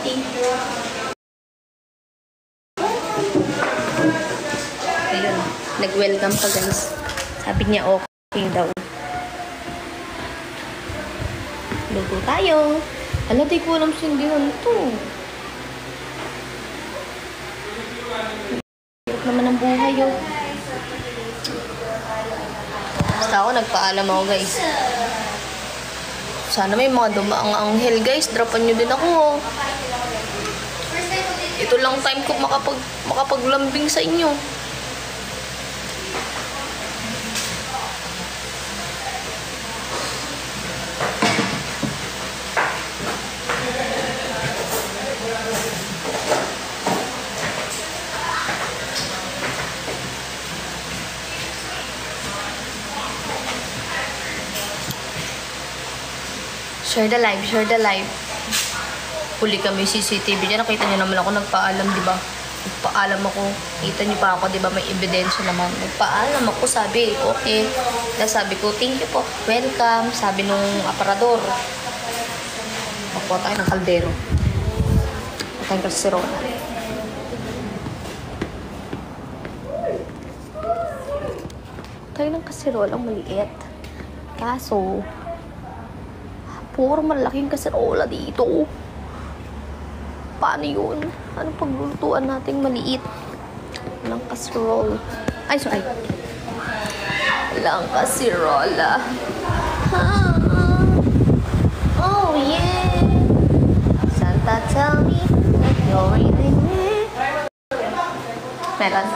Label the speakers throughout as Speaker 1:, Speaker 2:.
Speaker 1: Thank you. Ayun. Nag-welcome pa guys. Sabi niya okay daw. Luto tayo. Ala, di ko alam sindihan to. Hirap naman ang buhay yun. Basta ako, nagpaalam ako guys. Sana may mga dumaang anghel guys. Dropan nyo din ako. Ito lang time ko makapaglambing sa inyo. Share the live, share the live. Huli kami CCTV dyan. Nakita nyo naman ako nagpaalam, di ba? Nagpaalam ako. Kita nyo pa ako, di ba? May ebidensya naman. Nagpaalam ako, sabi, okay. Sabi ko, thank you po. Welcome. Sabi nung aparador. Makuha tayo ng kaldero. Makuha tayo ng kasirola. Tayo ng kasirola maliit. Kaso, puro malaking kasirola dito. Paano yun? Anong paglulutuan nating maliit? Walang kasirola. Ay, sorry. Walang kasirola. Oh, yeah. Santa, tell me that you're waiting here. Meron.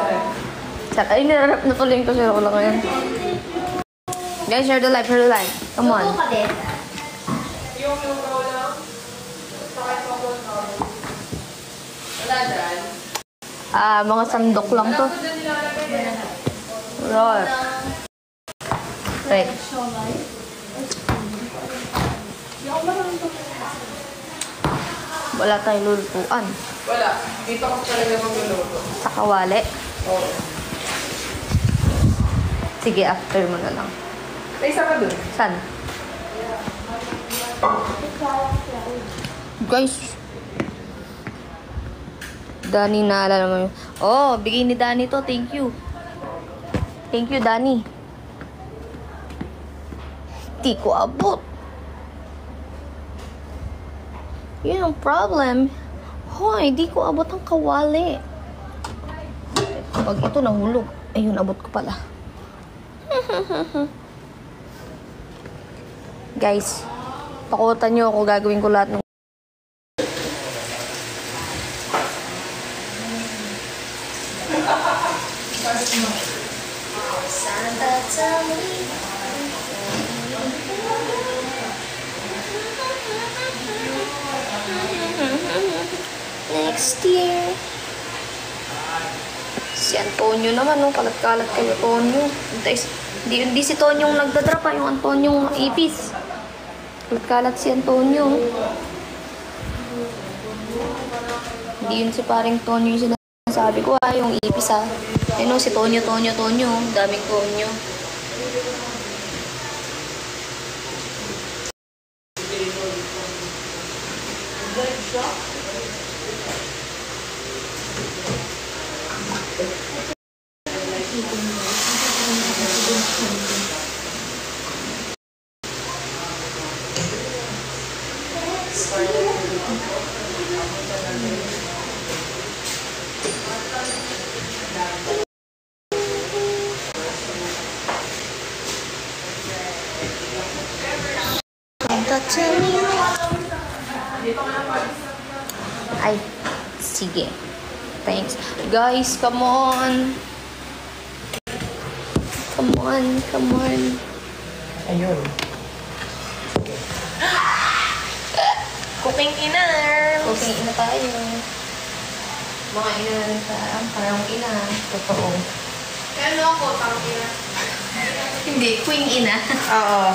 Speaker 1: Ay, ninarap na tuloy yung kasirola ngayon. Guys, share the live, share the live. Come on. Mga sandok lang to. Right. Right. Wala tayong lulutuan.
Speaker 2: Wala. Dito ko talaga magluluto.
Speaker 1: Sa kawali?
Speaker 2: Oo.
Speaker 1: Sige, after mo na lang.
Speaker 2: May isa ka dun.
Speaker 1: Saan? Guys. Dani, naalala mo yun. Oh, bigay ni Dani to. Thank you. Thank you, Dani. Di ko abot. Yun ang problem. Hoy, di ko abot ang kawali. Pag ito nahulog, ayun, abot ko pala. Guys, pakutan nyo ako. Gagawin ko lahat ng Santa, tell me. Next year. Si Antonio naman, no? Kalat-kalat kayo, Antonio. Hindi si Tonyo yung nagdadrap, yung Antonio yung ipis. Kalat-kalat si Antonio. Hindi yun si paring Tonyo yung sinasabi ko, yung ipis, ha. Ano, si Tonyo. Daming Tonyo. Ay, sige. Thanks. Guys, come on. Come on.
Speaker 2: Ayun.
Speaker 1: Cooking ina tayo. Mga ina na rin sa parang ina. Totoo.
Speaker 2: Ano ako, parang ina?
Speaker 1: Hindi, queen ina.
Speaker 2: Oo.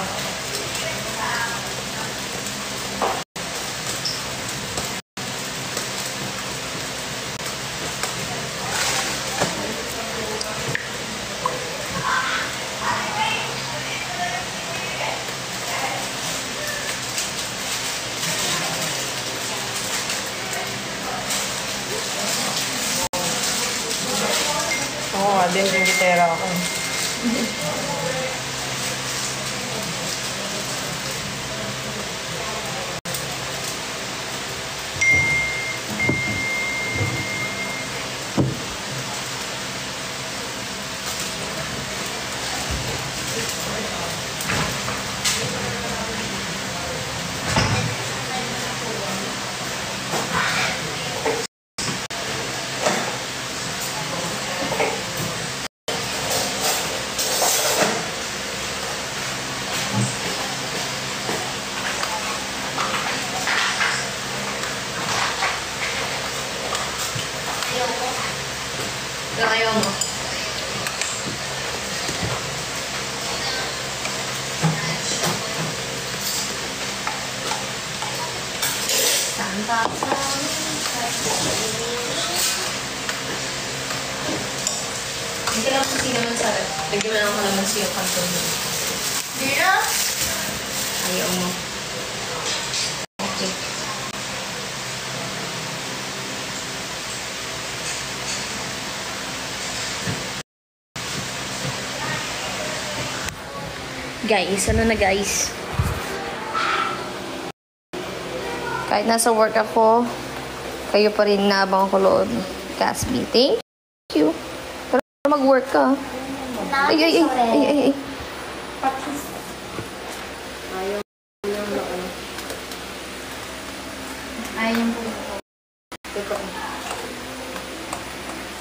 Speaker 2: pera ako.
Speaker 1: Ayaw mo. Santa sa hindi lang kasi naman sa rep. Lagyan mo lang kalamansi yung kanton mo. Hindi na? Ayaw mo. Okay. Guys, ano na guys? Kahit nasa work ako, kayo pa rin naabang ko loob. Casby, thank you. Pero mag-work ka. Ay, ay, ay, ay, ay, ay.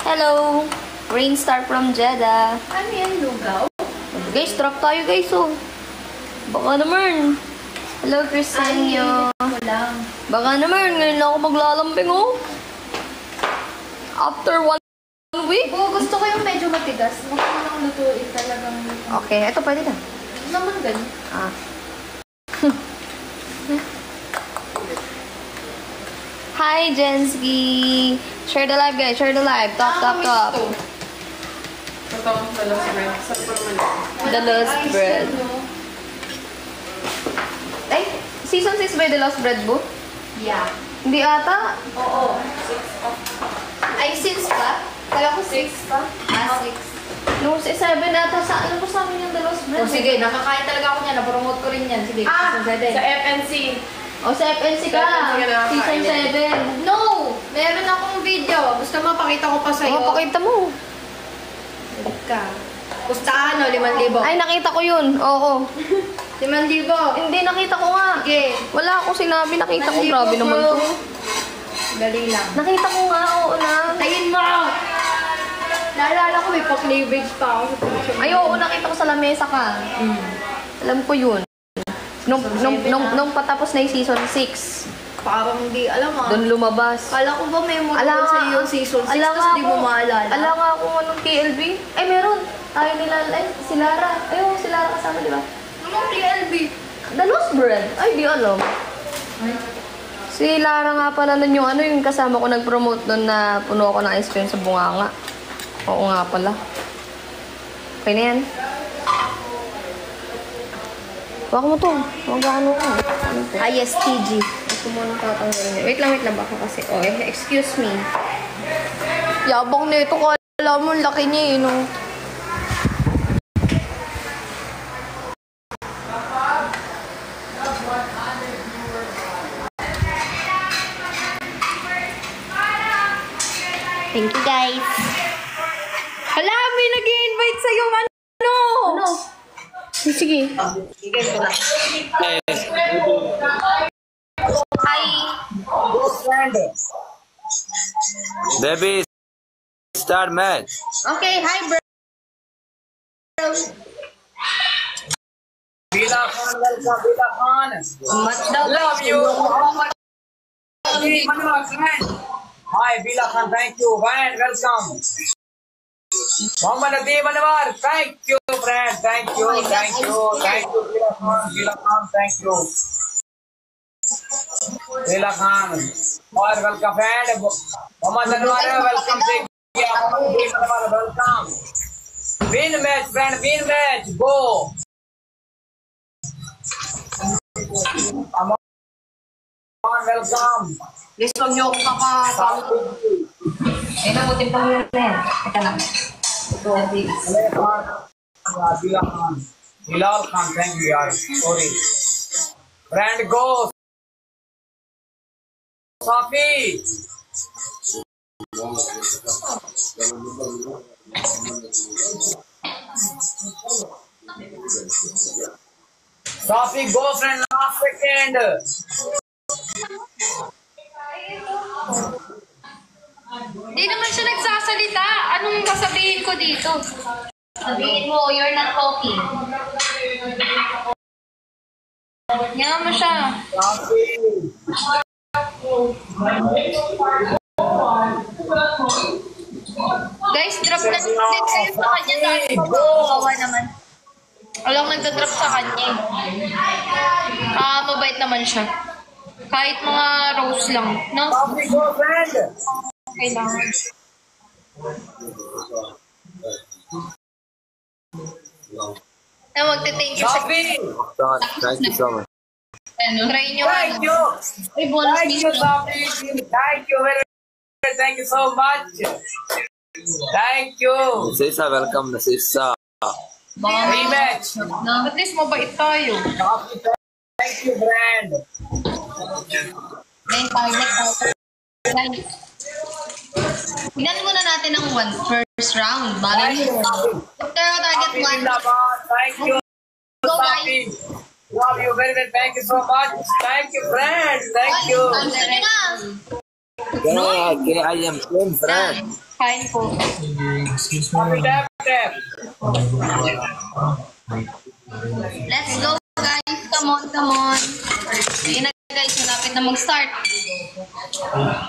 Speaker 1: Hello! Rain Star from Jeddah.
Speaker 2: Ano yan, lugaw?
Speaker 1: Guys, trap tayo guys, oh. Baka naman. Hello, Cristiano. Baka naman, ngayon lang ako maglalambing, oh. After 1 week.
Speaker 2: Oo, gusto ko yung medyo matigas. Huwag mo nang lutuin talagang...
Speaker 1: Okay, ito pwede na.
Speaker 2: Naman ganun.
Speaker 1: Ah. Hi, Jensky. Share the live, guys. Share the live. Top.
Speaker 2: Ito, dalas bread. Saan pa naman?
Speaker 1: The Lost Bread. Ay, season 6 ba yung The Lost Bread, bo?
Speaker 2: Yeah.
Speaker 1: Hindi ata.
Speaker 2: Oo.
Speaker 1: Ay, 6 pa?
Speaker 2: Kala ko 6 pa.
Speaker 1: Ah, 6. No, 7 ata. Ano po sa amin yung The Lost Bread?
Speaker 3: O sige, nakakain talaga ako niyan. Napromote ko rin yan. Sige,
Speaker 2: Ah!
Speaker 3: season 7.
Speaker 2: Sa FNC.
Speaker 1: O, sa FNC ka.
Speaker 2: Sa FNC ka nakakain.
Speaker 1: Season 7.
Speaker 3: No! Meron akong video. Gusto mo, pakita ko pa sa'yo.
Speaker 1: Oo, pakita mo.
Speaker 3: Ka. Pustahan o, 5,000.
Speaker 1: Ay, nakita ko yun. Oo.
Speaker 3: 5,000.
Speaker 1: Hindi, nakita ko nga.
Speaker 3: Sige.
Speaker 1: Wala akong sinabi. Nakita ko. Grabe naman to.
Speaker 3: Dali lang.
Speaker 1: Nakita ko nga. Oo na.
Speaker 3: Tayin mo! Naalala ko, may pa-cleavage pa ako sa picture.
Speaker 1: Ay, oo. Nakita ko sa lamesa ka. Alam ko yun. Nung patapos na yung season 6.
Speaker 3: Parang hindi, alam mo.
Speaker 1: Doon lumabas.
Speaker 3: Kala ko ba may mo
Speaker 1: Ala
Speaker 3: sa
Speaker 1: nga,
Speaker 3: iyo season 6
Speaker 1: ala
Speaker 3: tapos
Speaker 1: nga
Speaker 3: di mo
Speaker 1: ako.
Speaker 3: maalala?
Speaker 1: Ala nga kung anong TLB. Ay, meron. Tayo nila, ay, si Lara. Ay, oo, si Lara kasama, di ba?
Speaker 3: Anong TLB?
Speaker 1: The Lost Bread. Ay, di alam. Si Lara nga pala nun yung ano, yung kasama ko nag-promote nun na puno ako ng ice cream sa bunganga. Oo nga pala. Okay na yan. Baka mo to. Huwag ano ko. ISTG. Ito muna tatanggalin niya. Wait lang baka kasi. Oh, excuse me. Yabang nito. Kala mo, laki niya eh, no? Thank you, guys. Hala, may nag-i-invite sa'yo. Ano? Ano? Sige. Hi.
Speaker 4: Baby, start match.
Speaker 1: Okay, hi, bro.
Speaker 4: Bila Khan, welcome, Bila Khan.
Speaker 1: Much love.
Speaker 4: Love you. Hi, Bila Khan, thank you. Friend, welcome. Mohammed Adeeb Anwar, thank you, friend. Thank you, thank you, thank you, Bila Khan, thank you. Bila Khan, और welcome, friend. Mohammed Anwar, welcome. Mohammed Adeeb Anwar, welcome. Win match, friend, win match. Go. Come on, welcome.
Speaker 3: Guys, huwag niyo akong kakapalo.
Speaker 1: Eh, nabutin pa muna na yan. Teka lang.
Speaker 4: Bilal Khan, thank you, yaar. Sorry. Friend, go. Safi. Safi, go, friend. Last second.
Speaker 3: Di naman siya nagsasalita. Anong sasabihin ko dito?
Speaker 1: Sabihin mo, you're not talking.
Speaker 3: Nga mo siya.
Speaker 4: Safi.
Speaker 3: Guys, drop na din kayo sa kanya. Dahil kawawa naman. Walang nagda-drop sa kanya. Mabait naman siya. Kahit mga rose lang. No?
Speaker 4: Safi, go, friend.
Speaker 3: Kailangan. Magte-thank you siya.
Speaker 4: Safi.
Speaker 5: Thank you so much.
Speaker 3: Try nyo.
Speaker 4: Thank you.
Speaker 1: Ay, bonus
Speaker 4: Thank you, Safi. Thank you very much. Thank you so much. Thank you.
Speaker 5: Nasisa, welcome Nasisa.
Speaker 4: Rematch.
Speaker 3: At least mabait tayo.
Speaker 4: Safi, thank you, friend.
Speaker 1: Next target. Guys. Tignan muna natin ang first round. Malay
Speaker 4: Thank you,
Speaker 1: mo.
Speaker 4: Safi.
Speaker 1: Pero target
Speaker 4: Safi,
Speaker 1: 1.
Speaker 4: Zindabad. Thank you,
Speaker 1: Go,
Speaker 4: Safi. Love you very much. Thank you so much. Thank you, friend. Thank you.
Speaker 1: Sige na.
Speaker 5: Yeah, okay, I am same friend.
Speaker 3: Fine po.
Speaker 4: Safi, tap, tap.
Speaker 1: Let's go, guys. Come on, come on. Sige na, guys. Malapit na mag-start.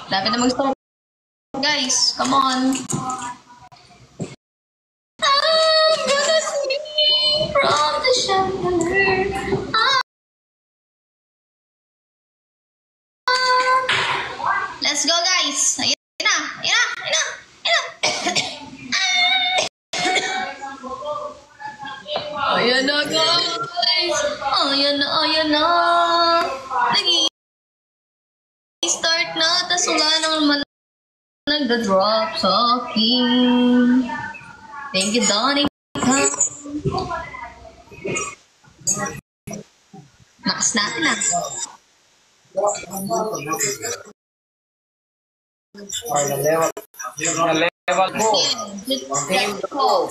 Speaker 1: Malapit na mag-start. Guys, come on. I'm gonna sing from the chandelier. Let's go, guys. Ayan na, ayan na, ayan na, ayan na. Ayan na, guys. Ayan na, ayan na. Nag-start na, tas wala naman nagda-drop sa akin. Thank you, Donnie. Lakas natin ah.
Speaker 4: Level go. Team go.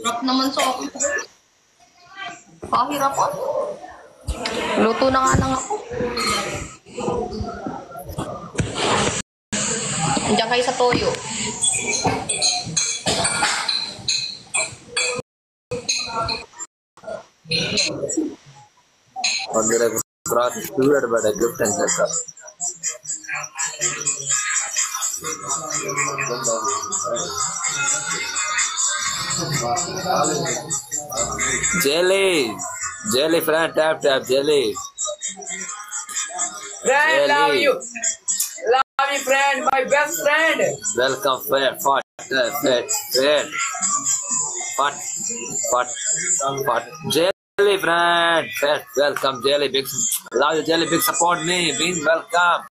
Speaker 1: Drop naman sa akin. Pahirapan. Luto na nga lang ako. Andiyan kayo sa toyo.
Speaker 5: Under a cross is steward by the gift and center. Jelly friend, tap jelly.
Speaker 4: Friend, love
Speaker 5: Jelly.
Speaker 4: you. Love you, friend. My best friend.
Speaker 5: Welcome fat. Jelly friend, fat, welcome jelly, big, love you jelly, big support me, being welcome.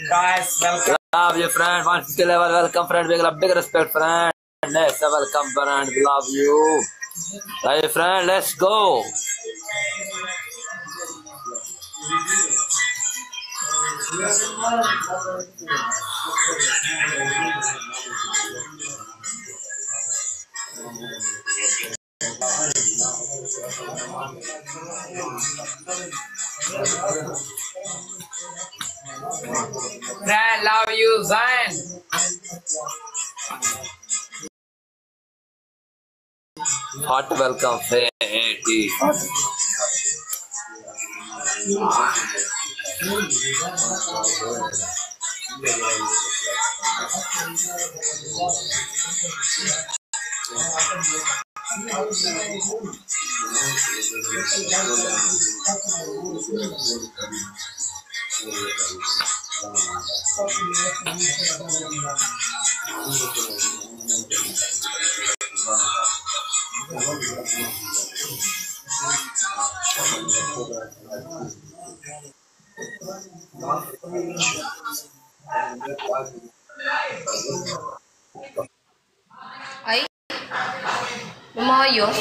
Speaker 4: Guys, welcome.
Speaker 5: Love you friend, 150 level, welcome friend, big respect friend. Yes, welcome friend, love you. Love you friend, let's go.
Speaker 4: Friend, love you, Zain.
Speaker 5: Hot welcome, hey.
Speaker 1: Ay, lumayos.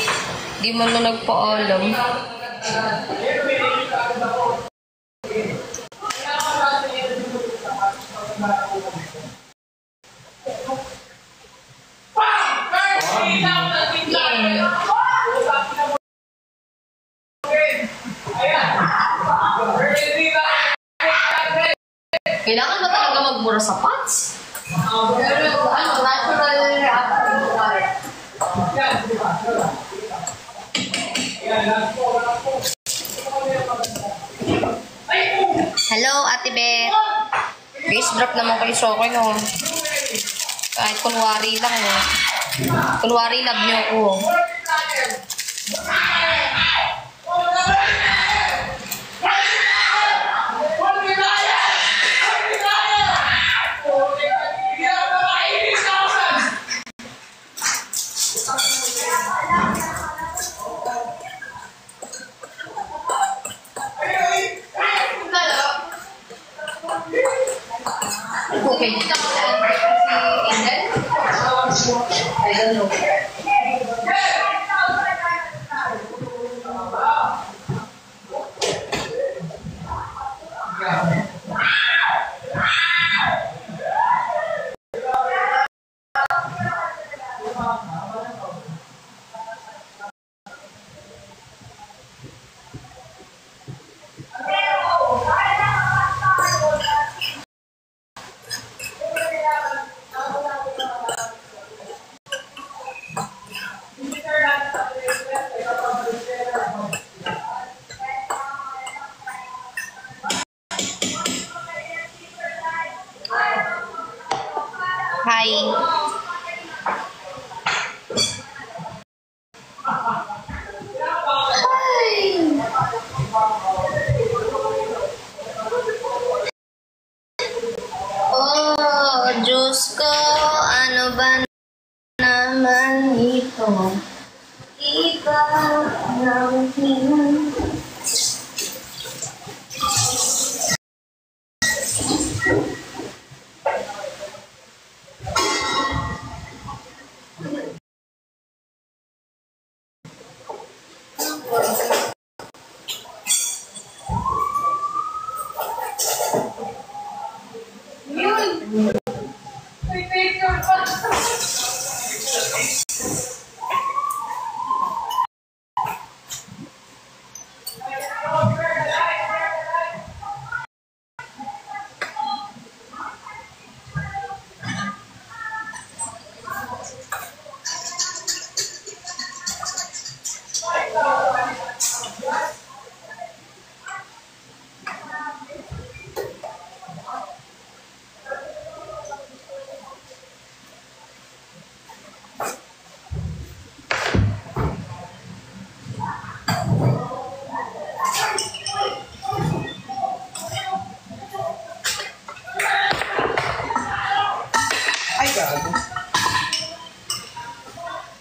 Speaker 1: Di man na nagpaalam. Kailangan ba talaga magbura sa pants? Ano, natural reaction. Hello, Ate Beth. Guys, drop naman kayo sa akin, no? Kahit kunwari lang, no? Kunwari love niyo ako. Okay. Si Angel? I don't know. Hi. Oh, Diyos ko, ano ba naman ito? Ikaw ang hinan.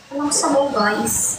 Speaker 1: Anong sabaw, guys?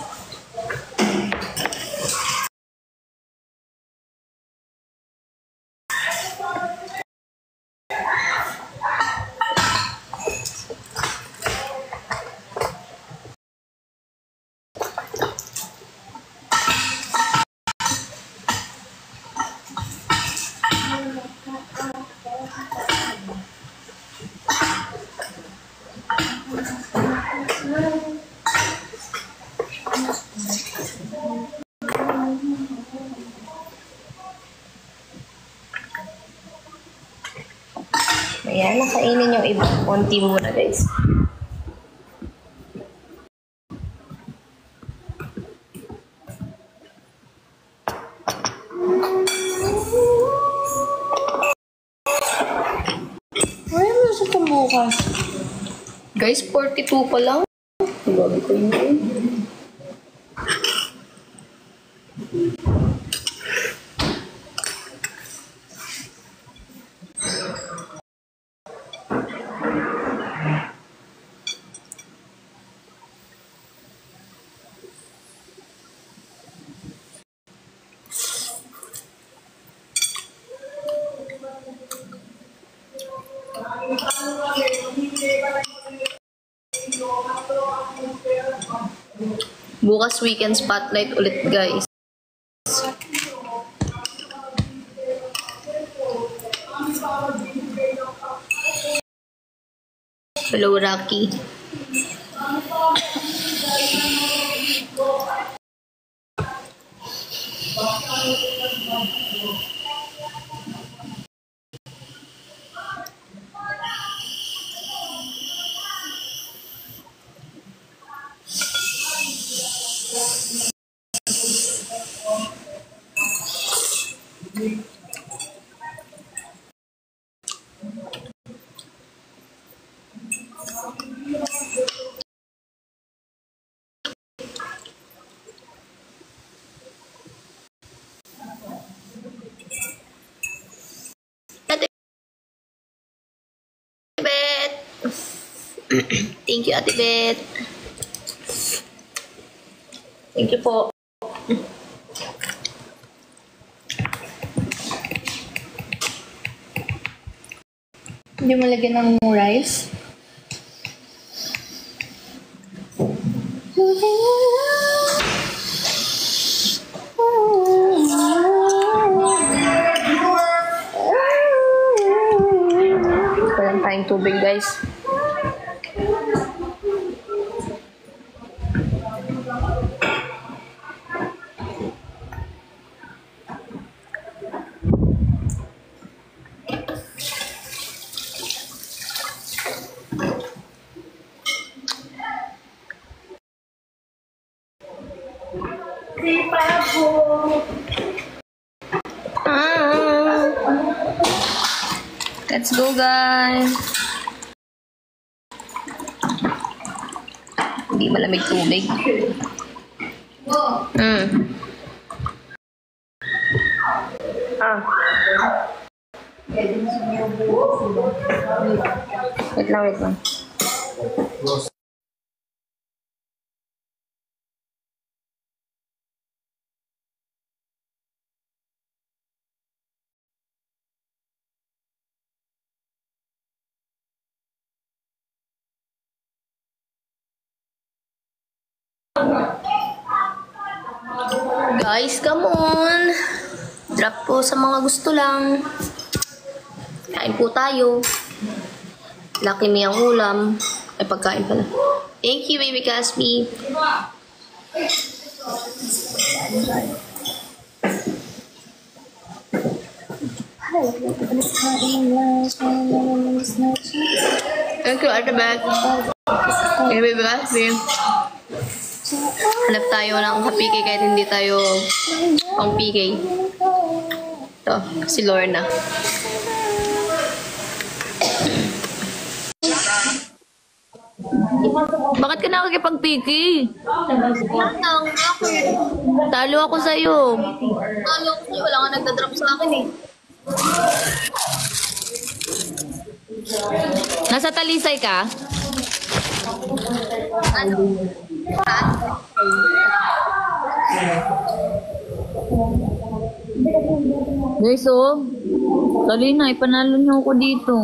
Speaker 1: Ayan, nakainin yung iba. Konti muna, guys. Ay, nasa pamukas. Guys, 42 pa lang. Gabi ko yun. Bukas weekend spotlight ulit, guys. Hello, Rocky. Ate Bet. Thank you, Ate Bet. Thank you po.
Speaker 2: Hindi mo lagyan ng rice?
Speaker 1: Walang tayong tubig, guys. Let's go, guys. Hindi malamig tubig. Wait lang, wait lang. Guys, come on. Drop po sa mga gusto lang. Kain po tayo. Lucky me ang ulam. Ay, pagkain pala. Thank you, baby Caspi. Thank you, Ate Beth. Hey, baby Caspi. Hanap tayo ng ka-PK kahit hindi tayo pang PK. Ito, si Lorna. Bakit ka nakakipag-PK? Talo ako sa'yo. Wala nga nagdadrop sa akin eh. Nasa Talisay ka? Ano? Guys, Kalina, ipanalo niyo ako dito.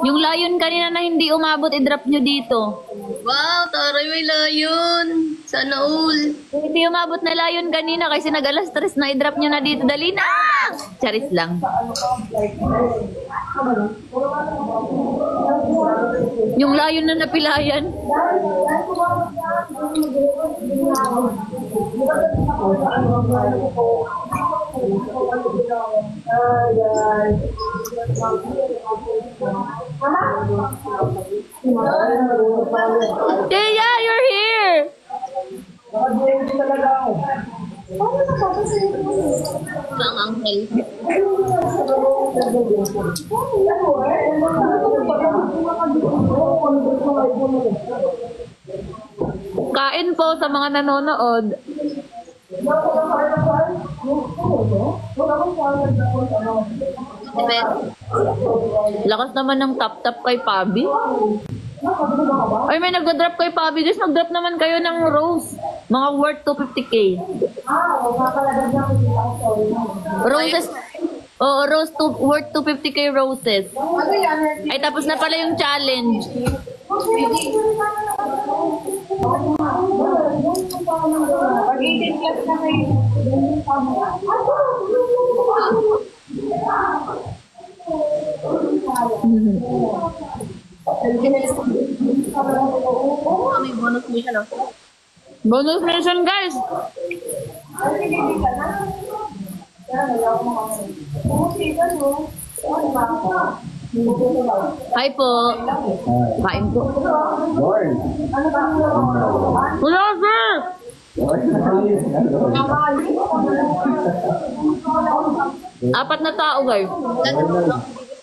Speaker 1: Yung layon kanina na hindi umabot, i-drop nyo dito. Wow, taray may layon. Sana all.
Speaker 3: Hindi umabot na layon kanina kasi nag-alas 3 na, i-drop nyo na dito. Dali na! Charis lang. Yung layon na napilayan. Tia, you're here!
Speaker 1: Ang angel.
Speaker 3: Kain po sa mga nanonood. Lakas naman ng tap-tap kay Pabi. Ay, may nag-drop kay Pabi. Guys, nag-drop naman kayo ng rose. Mga worth 250k. Roses. Oo, rose worth 250k roses. Ay, tapos na pala yung challenge.
Speaker 2: Pag 18 plus na kayo, ganyan pa mo.
Speaker 1: May bonus mission, oh.
Speaker 3: Bonus mission, guys. Hi po. Kain po. Wala, sir. Apat na tao, guys.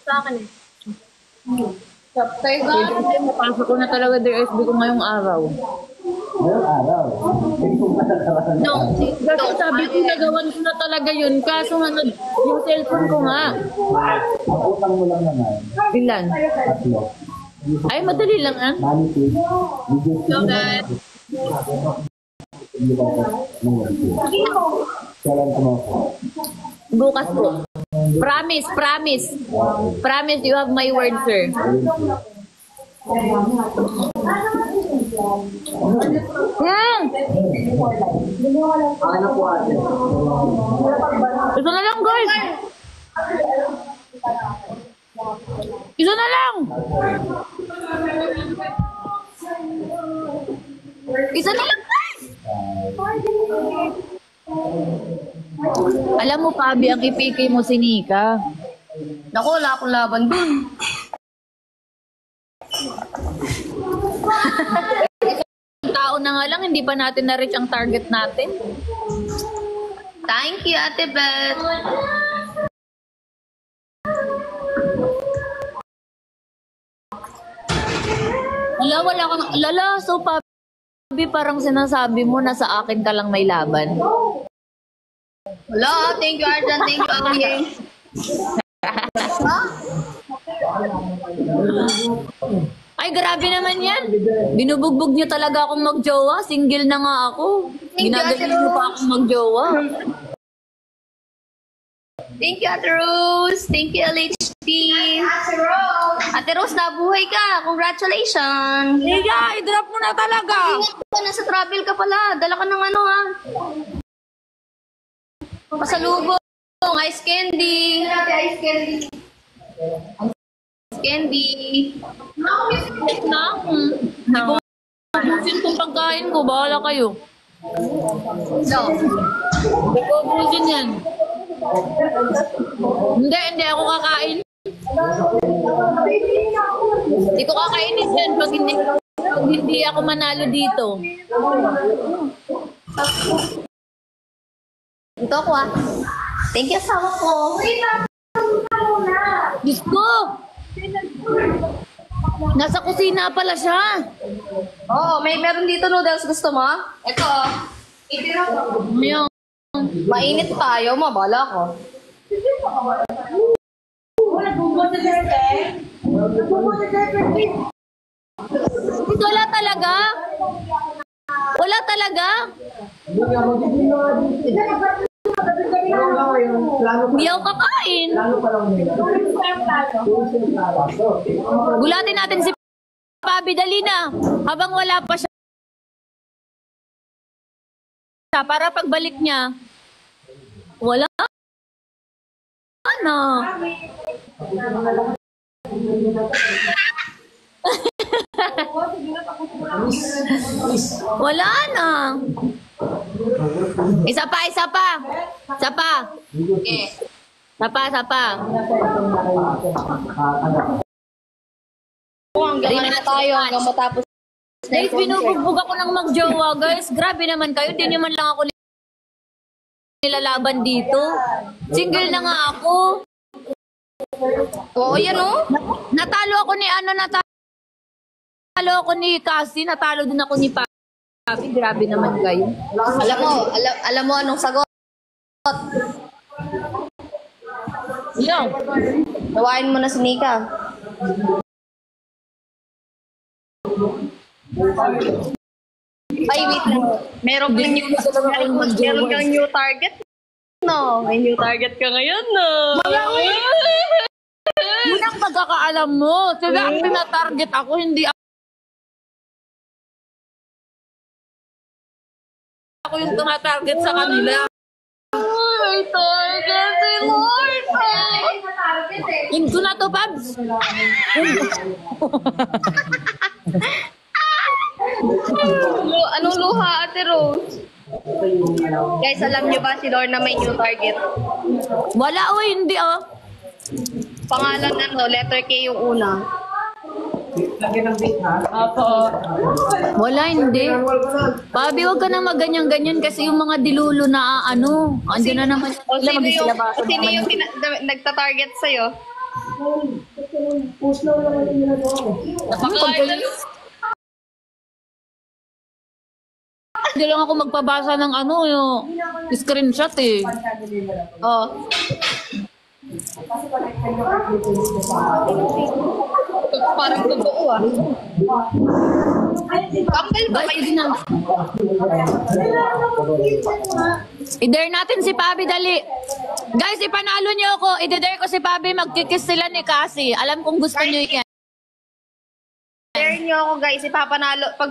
Speaker 1: Sa akin eh.
Speaker 3: Napasok ko na talaga DSB ko ngayong araw.
Speaker 1: No,
Speaker 3: Kasi sabi ko nagawan ko na talaga yun. Kaso nga, yung cellphone ko nga.
Speaker 6: Ang utang mo lang naman,
Speaker 3: Ilan?
Speaker 6: 3.
Speaker 3: Ay, madali lang ah.
Speaker 6: Manity,
Speaker 1: So guys,
Speaker 6: kailan tumako?
Speaker 3: Bukas po. Promise, promise. Promise, you have my word, sir. Yan!
Speaker 6: Ano po ate?
Speaker 3: Isa na lang, guys! Isa na lang! Isa na lang, guys! Alam mo, Pabi, ang ipiki mo si Nika.
Speaker 1: naku, wala akong laban dun.
Speaker 3: Tao na nga lang, hindi pa natin na-reach ang target natin.
Speaker 1: Thank you, Ate Beth.
Speaker 3: Wala ka na. Lala, so Pabi, parang sinasabi mo na sa akin ka lang may laban.
Speaker 1: Wala, thank you, Arjan. Thank you, Amir.
Speaker 3: Ay, grabe naman yan. Binubugbog niyo talaga akong magjowa. Single na nga ako. Ginagaling niyo pa akong magjowa.
Speaker 1: Thank you, Ate Rose. Thank you, LHD. Ate Rose, nabuhay ka. Congratulations.
Speaker 3: Nika, i-drop mo na talaga.
Speaker 1: Ingat ka, nasa travel ka pala. Dala ka ng ano, ha? Pasalubong. Ice candy. Ice candy. Candy.
Speaker 3: Na. Ibubusin kong pagkain ko. Bahala kayo.
Speaker 1: So,
Speaker 3: Ibubusin yan. Hindi ako kakain. Hindi ko kakainin yan pag hindi ako manalo dito.
Speaker 1: ito ko, ha? Thank you, asawa ko.
Speaker 3: Diyos ko! Nasa kusina pala siya.
Speaker 1: Oo, meron dito noodles. Gusto mo? Ito, oh.
Speaker 3: Ngayon.
Speaker 1: Mainit tayo, mabala ko.
Speaker 3: Wala talaga? Wala talaga? Hindi ako kakain. Gulatin natin si Pabi, dali na. Habang wala pa siya. Para pagbalik niya, wala na. Wala na. Isa pa. Isa pa.
Speaker 1: Okay.
Speaker 3: Isa pa.
Speaker 1: Hanggang ano na tayo, hanggang matapos.
Speaker 3: Guys, binubugbog ako ng magjowa, guys. Grabe naman kayo. Hindi naman lang ako nilalaban dito. Single na nga ako.
Speaker 1: Oo, yan, oh.
Speaker 3: Natalo ako ni Cassie. Natalo din ako ni Papi. Grabe naman kayo.
Speaker 1: Alam mo anong sagot.
Speaker 3: Yo.
Speaker 1: Nawain mo na si Nika. Ay, wait lang. Meron kang new target. No, may new target ka ngayon, no?
Speaker 3: Yun ang pagkakaalam mo. Sila ang pinatarget ako, hindi yung tumatarget sa kanila. May target si Lord. Hindi na to, Pabs.
Speaker 1: Anong luha, Ate Rose? Guys, alam niyo ba si Lorna may new target?
Speaker 3: Wala, hindi
Speaker 1: Pangalan letter K yung una.
Speaker 3: Wala, hindi. Pabi, wag ka na magganyan-ganyan kasi yung mga dilulo na andyan na naman sila magsilabasan
Speaker 1: Sino yung nagta-target sa'yo?
Speaker 3: Hindi lang ako magpabasa ng yung screenshot eh.
Speaker 1: Oh. Parang totoo Kambal ba
Speaker 3: Guys, na. I-dare natin si Pabi, dali. Guys, ipanalo niyo ako. I-dare ko si Pabi, magkikiss sila ni Cassie. Alam kong gusto niyo yan.
Speaker 1: Dare niyo ako guys, ipapanalo. Pag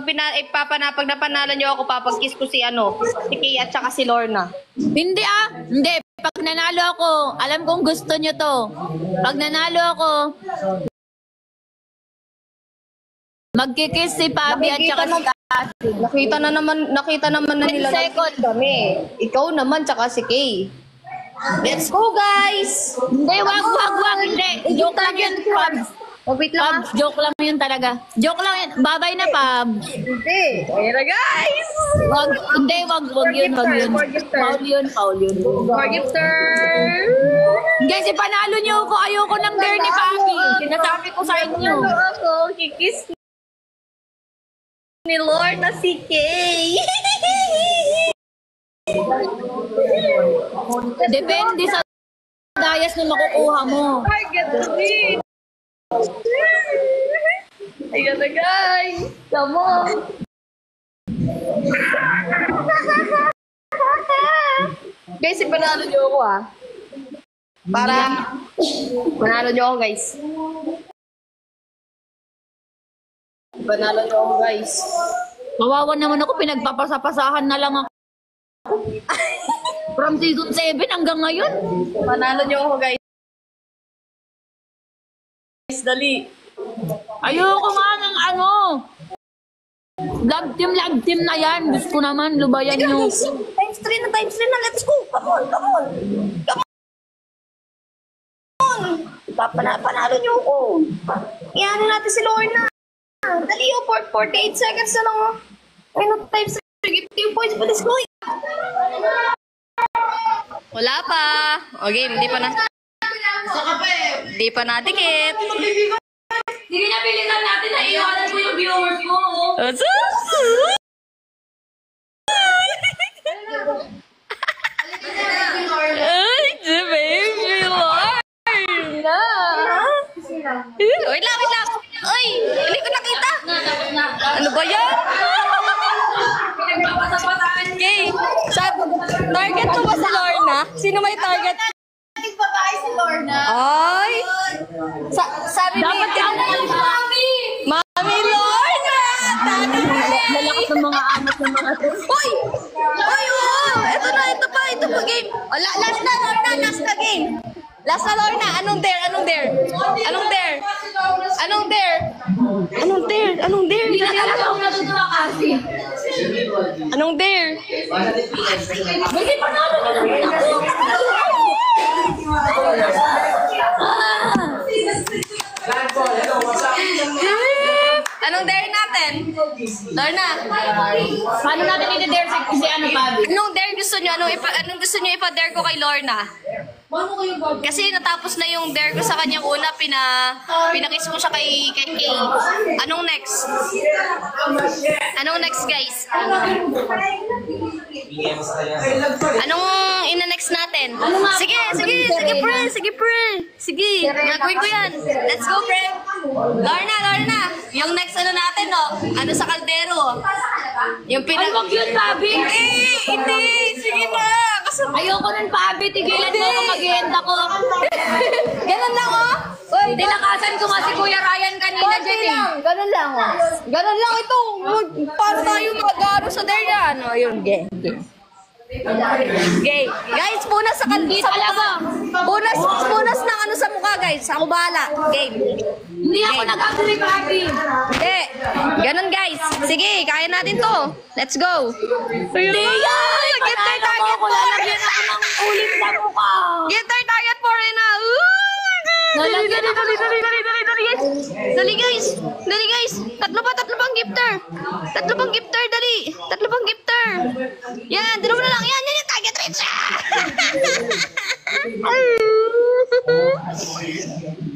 Speaker 1: napanalo niyo ako, papag-kiss ko si Kay at saka si Lorna.
Speaker 3: Hindi Hindi. Pag nanalo ako, alam kong gusto niyo to. Pag nanalo ako, magkikiss si Pabi at saka si Cassie.
Speaker 1: Nakita naman na nila.
Speaker 3: Second.
Speaker 1: Kami. Ikaw naman tsaka si Kay. Let's go guys!
Speaker 3: Hindi, wag. Hindi. Joke lang yun, Pabs.
Speaker 1: Wait lang.
Speaker 3: Pabs, joke lang yun talaga. Joke lang yun. Babay na, Pabs.
Speaker 1: Hindi. Ayun na guys!
Speaker 3: Wag yun. Foul yun.
Speaker 1: Gifter!
Speaker 3: Guys, ipanalo niyo ako. Ayoko ng dare ni Pabi. Sinasabi ko sa inyo.
Speaker 1: Ako, kikis ni Lord na si Kay.
Speaker 3: Depende sa dayas na makukuha mo.
Speaker 1: Target me. Ayan na guys. Come on. Guys, ipanalo niyo ako Para panalo niyo ako guys. Panalo niyo ako guys.
Speaker 3: Kawawa naman ako. Pinagpapasapasahan na lang ako. From season 7 hanggang ngayon.
Speaker 1: Panalo niyo ako guys. Dali.
Speaker 3: Ayoko nga ng Love team na yan. Gusto ko naman, lubayan nyo.
Speaker 1: Times 3 na. Let's go. Come on. Panalo niyo ako. Iyan natin si Lorna. Dali 48 seconds na lang times 3. Give 2 points. Let's go. Wala pa. Okay, hindi pa na. Hindi pa nadikit.
Speaker 3: Sige na, bilisan natin na iwanan ko yung viewers ko.
Speaker 1: Ay, the baby Lord. Wait lang. Ay, hindi ko nakita. Ano ba yan? Okay. Target mo ba si Lorna? Sino may target?
Speaker 2: Babae si Lorna.
Speaker 1: Ay! Sabi ni Mami Lorna!
Speaker 3: Lalakas ng mga amat ng mga
Speaker 1: Uy! Ito pa game. Last na game. Last na Lorna. Anong dare?
Speaker 3: Hindi na talaga ako natutuwa kasi.
Speaker 1: Anong dare?
Speaker 3: Hindi pa naman ako.
Speaker 1: Anong dare natin? Lorna.
Speaker 3: Paano natin i-dare si Pabi?
Speaker 1: Anong dare gusto niyo? Anong gusto niyo ipa-dare ko kay Lorna? Kasi natapos na yung dare ko sa kanyang una, pinakiss ko siya kay Kay. Anong next? Guys? Anong ina-next natin? Sige, pre. Sige, gagawin ko yan. Let's go, pre. Lorna. Yung next natin, ano sa kaldero. Yung
Speaker 3: Wag yun, Pabi.
Speaker 1: Hindi. Sige na.
Speaker 3: Ayoko nun, Pabi. Tigilan mo ako, mag-end ako.
Speaker 1: Ganun lang,
Speaker 3: Tinakasan ko nga si Kuya Ryan kanina dyan eh.
Speaker 1: Ganun lang ito. Paano tayo mag-aro sa dare yan? Ayun, Okay. Guys, punas sa
Speaker 3: Hindi talaga.
Speaker 1: Punas ng ano sa mukha, guys. Ako bahala. Game.
Speaker 3: Hindi ako nag-agree, Pabi.
Speaker 1: Hindi. Ganon, guys. Sige, kaya natin to. Let's go.
Speaker 3: Hindi yan.
Speaker 1: Give their target
Speaker 3: Ako lalagyan ako ng ulit sa mukha.
Speaker 1: Give their target for Rina.
Speaker 3: Lalagyan ako.
Speaker 1: Dali, guys. Dali, guys. Tatlo pang gifter. Tatlo pang gifter. Yan, dalawa na lang. Yan, yung target rich.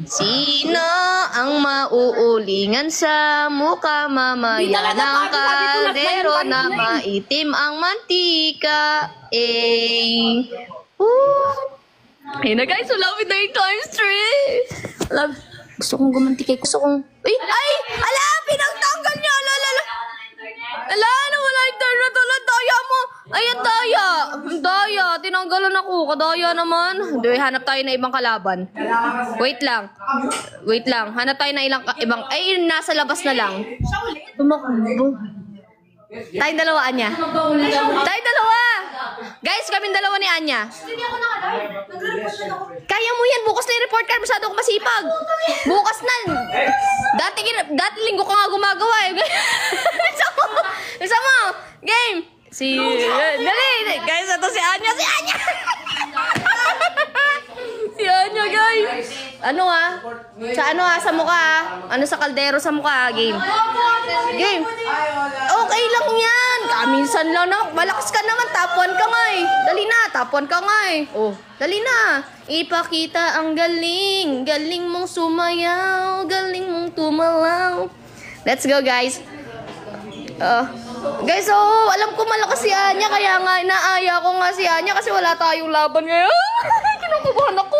Speaker 1: Sino ang mauulingan sa mukha mamaya ng kaldero na maitim ang mantika? Ayun na guys, ulapit na yung times 3. Love, gusto kong gumantikay. Ay! Ala! Pinagtanggal niya! Ala! Nawala yung turn na tulad. Daya mo! Ay, ang daya! Tinanggalan ako. Kadaya naman. Hindi, hanap tayo na ibang kalaban. Wait lang. Hanap tayo na ibang... Ay, nasa labas na lang. Tumakbo. Tayong dalawa, Anya. Tayong dalawa! Guys, kaming dalawa ni Anya. Kaya mo yan. Bukas na yung report card. Masyado akong masipag. Bukas na. Dati linggo ka nga gumagawa eh. Isa mo. Game. Dali. Guys, ito si Anya. Si Anya, guys. Sa mukha. Ano sa kaldero sa mukha, game. Okay lang yan. Minsan lang na. Malakas ka naman. Top 1 ka nga eh. Dali na. Top 1 ka nga eh. Oh, dali na. Ipakita ang galing. Galing mong sumayaw. Galing mong tumalaw. Let's go, guys. Guys, alam ko malakas si Anya. Kaya nga, inaaya ko nga si Anya kasi wala tayong laban ngayon. Kinukubahan ako.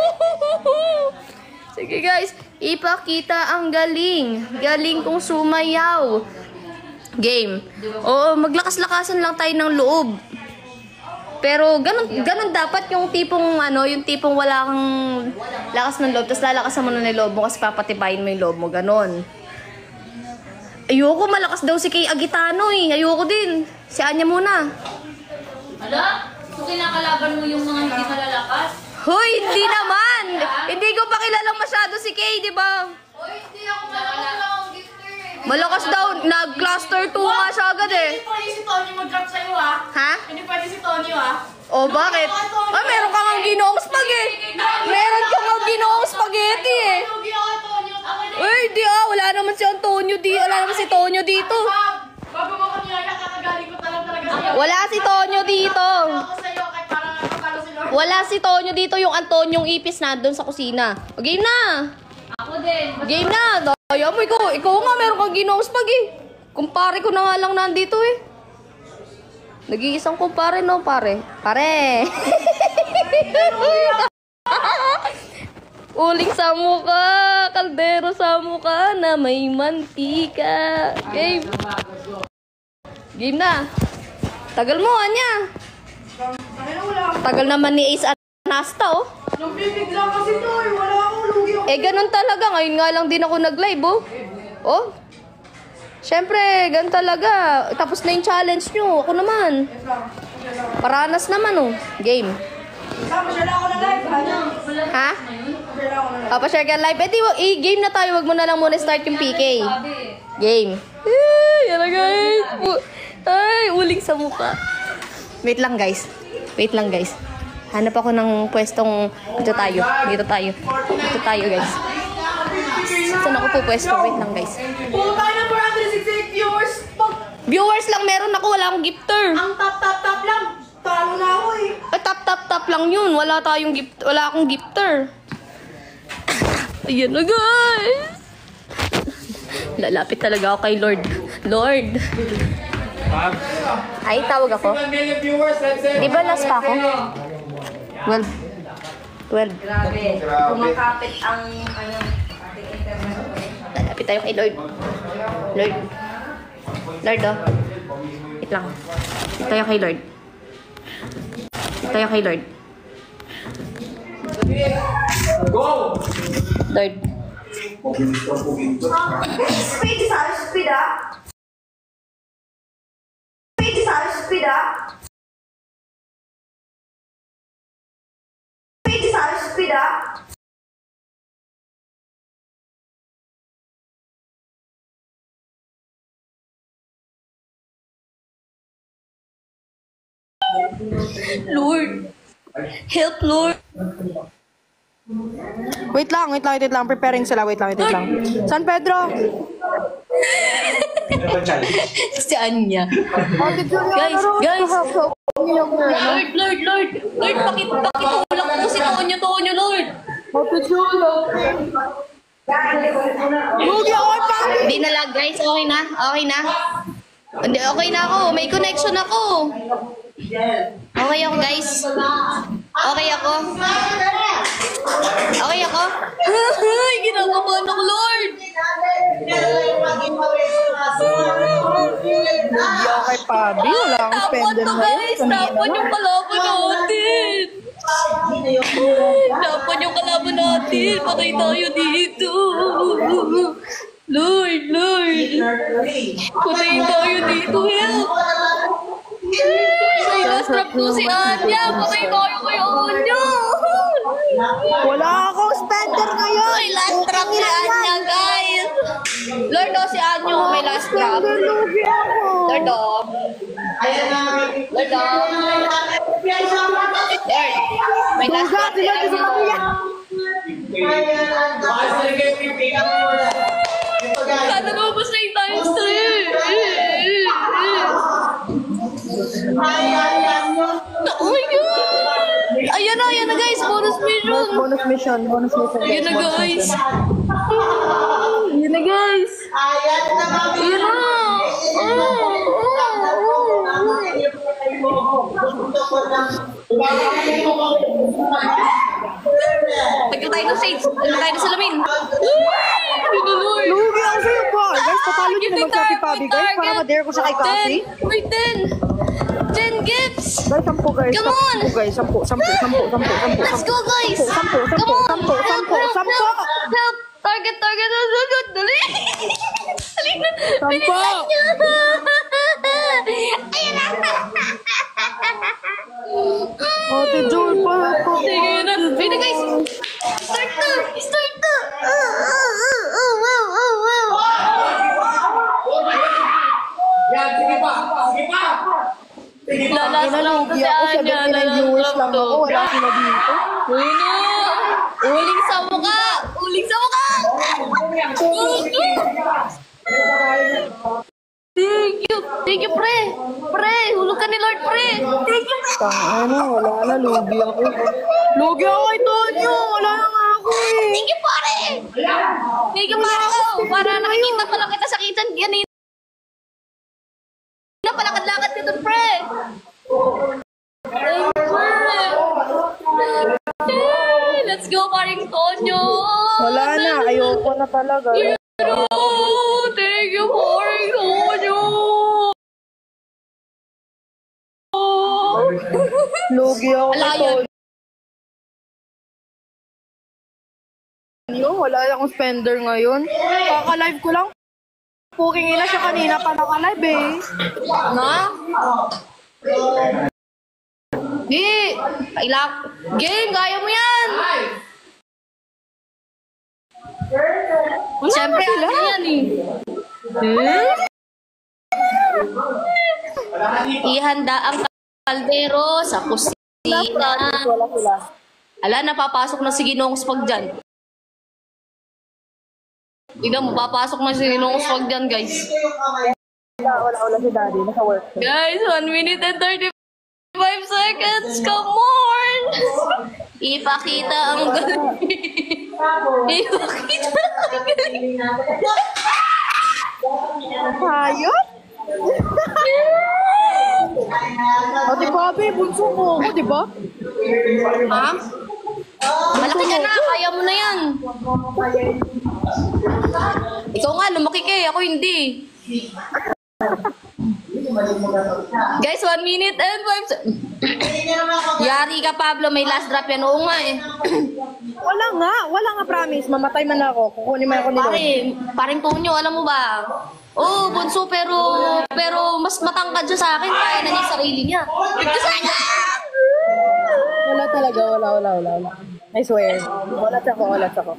Speaker 1: Sige, guys. Ipakita ang galing. Galing kong sumayaw. Game. Oo, maglakas-lakasan lang tayo ng loob. Pero ganun dapat yung tipong wala kang lakas ng loob, tapos lalakasan mo na ng loob mo kasi papatibayin mo yung loob mo, ganun. Ayoko, malakas daw si Kay Agitano eh. Ayoko din. Si Anya muna.
Speaker 3: Ala? So kinakalaban mo yung mga hindi malalakas?
Speaker 1: Hoy, hindi naman! Hindi ko pa kilalang masyado si Kay, di ba?
Speaker 2: Hindi ako malakas gifter eh.
Speaker 1: Malakas daw, nag-cluster 2 nga siya agad eh.
Speaker 2: Hindi pwede si Tony mag-drop sa'yo ah.
Speaker 1: Ha?
Speaker 2: Hindi pwede si Tony ah.
Speaker 1: Oh, bakit? Meron ka nga ginoong spaghetti. Meron ka nga ginoong spaghetti eh.
Speaker 2: Lugi ako Tony. Ako na.
Speaker 1: Uy, di wala naman si Antonio dito. Wala naman si Tonyo dito.
Speaker 2: Bago mo kanina kakagaling ko talaga sa'yo.
Speaker 1: Wala si Tonyo dito.
Speaker 2: Ako sa'yo kay parang nakapalo si Lord.
Speaker 1: Wala si Tonyo dito, yung Antonyong ipis na doon sa kusina. O, game na.
Speaker 3: Ako din.
Speaker 1: Game na. Daya mo, ikaw nga meron kang ginoong spaghetti. Kumpare ko na nga lang nandito eh. Nag-iisang kumpare, no, pare? Pare! Uling sa mukha, kaldero sa mukha na may mantika. Game. Game na. Tagal mo, Anya. Tagal naman ni Ace Anasta, oh.
Speaker 2: Nagbibigla kasi to eh. Wala akong lugi ako.
Speaker 1: Ganun talaga. Ngayon nga lang din ako nag-live, oh. Oh. Siyempre, ganun talaga. Tapos na yung challenge nyo. Ako naman. Paranas naman, oh. Game.
Speaker 2: Masyala ako na live.
Speaker 1: Ha? Pa-share ka live. Game na tayo. Wag mo na lang muna start yung PK. Game. Yan na, guys. Ay, uling sa mukha. Wait lang, guys. Hanap ako ng pwestong... Dito tayo, guys. Saan ako po pwesto? Wait lang, guys.
Speaker 2: Puta na 468 viewers.
Speaker 1: Viewers lang meron ako. Wala akong gifter.
Speaker 2: Ang top lang. Talo na ako eh.
Speaker 1: Top lang yun. Wala akong gifter. Ayan na, guys. Lalapit talaga ako kay Lord. Lord. Ay, tawag ako.
Speaker 4: 1 million viewers, let's say.
Speaker 1: Di ba last pa ako? 12.
Speaker 2: Kumakapit ang ating internet.
Speaker 1: Lalapit tayo kay Lord. Lord, oh. Wait lang. Ito tayo kay Lord.
Speaker 4: Go!
Speaker 1: Lord.
Speaker 2: Speed ah.
Speaker 1: speed ah. Lord. Help, Lord.
Speaker 7: Wait lang. Preparing sila. Wait lang. San Pedro?
Speaker 1: Si Anya. Guys. Lord, pakitulak mo si Tonyo, Lord.
Speaker 7: Lugi ako pa!
Speaker 1: Hindi na lag, guys. Okay na. Hindi, okay na ako. May connection ako. Okay ako, guys. Okay ako. Ay, ginagabahan ako, Lord.
Speaker 7: Lugi ako kay Pabi. Wala akong spender
Speaker 1: Dapat to,
Speaker 7: ngayon.
Speaker 1: guys. Dapat yung kalaban natin. Dapat yung kalaban natin. Patay tayo dito. Lord. Patay tayo dito. Help. May last trap po si Anya. Patay tayo kay Anya.
Speaker 7: Wala akong spender ngayon.
Speaker 1: May last trap si Anya, guys. Lord, si Anya may last trap.
Speaker 7: Lugi ako.
Speaker 1: Lord, may last trap si Anya. Sana lumabas na yung times 3. Oh my God! Ayan na guys, bonus mission.
Speaker 7: Bonus mission.
Speaker 1: Ayan na guys. Ayan na. Lagyan tayo ng shades. Lagyan tayo ng salamin.
Speaker 7: Lugi ako sa'yo po. Guys, papalo nyo naman sa Ate Pabi, guys. Para ma-dare ko siya kay Cassie.
Speaker 1: Wait, 10 gifts.
Speaker 7: Guys, 10 guys.
Speaker 1: Come on.
Speaker 7: 10 guys. 10.
Speaker 1: Let's go, guys.
Speaker 7: 10.
Speaker 1: Help. Target. Dali. Dali na. Bilisan niyo. Ayan na.
Speaker 7: Ate Joel pa.
Speaker 1: Sige na. Ayun na, guys. Start na. Lalas lang to
Speaker 7: Lugi
Speaker 1: si
Speaker 7: ako.
Speaker 1: Anya.
Speaker 7: 79 viewers lang ako. Wala sila dito.
Speaker 1: Uy na. Uling sa mukha. Thank you, pre. Hulog ka ni Lord, pre. Thank you.
Speaker 7: Wala na. Lugi ako. Lugi ako kay Tonyo. Wala na nga ako eh.
Speaker 1: Thank you, pare. Thank you, pare. Para nakikita pa lang kita sa kitchen ganito. Palakad-lakad ka dun, pre. Let's go, paring Tonyo.
Speaker 7: Wala na. Ayoko na talaga.
Speaker 1: Thank you, paring Tonyo.
Speaker 7: Lugi ako kay
Speaker 1: Alayan.
Speaker 7: Tonyo. Wala akong spender ngayon. Kaka-live ko lang. Puking ina siya kanina pa naka-live eh.
Speaker 1: Na? Di! Kailak! Game! Kaya mo yan! Siyempre, ano yan eh. Ihanda ang kaldero sa kusina.
Speaker 7: Wala sila.
Speaker 1: Ala, napapasok na si Ginong Spag dyan. Tignan mo, papasok na si Ginong Spag dyan, guys.
Speaker 7: Wala si Daddy. Nasa work.
Speaker 1: Guys, 1 minute and 35 seconds. Come on! Ipakita ang galing. Ipakita ang galing.
Speaker 7: Hayop? Ate Pabi, bunso mo ako, di ba?
Speaker 1: Ha? Malaki ka na, kaya mo na yan. Ikaw nga, lumaki ka eh. Ako hindi. Guys, 1 minute and 5 Yari ka, Pablo. May last drop yan. Oo nga eh.
Speaker 7: Wala nga promise. Mamatay man ako. Kukunin man ako ni Lord.
Speaker 1: Paring Tonyo, alam mo ba? Oo, bunso, pero mas matangkad siya sa akin. Kaya na niya yung sarili niya. Kasi
Speaker 7: Wala talaga. Wala. I swear. Ulat ako. Ulat ako.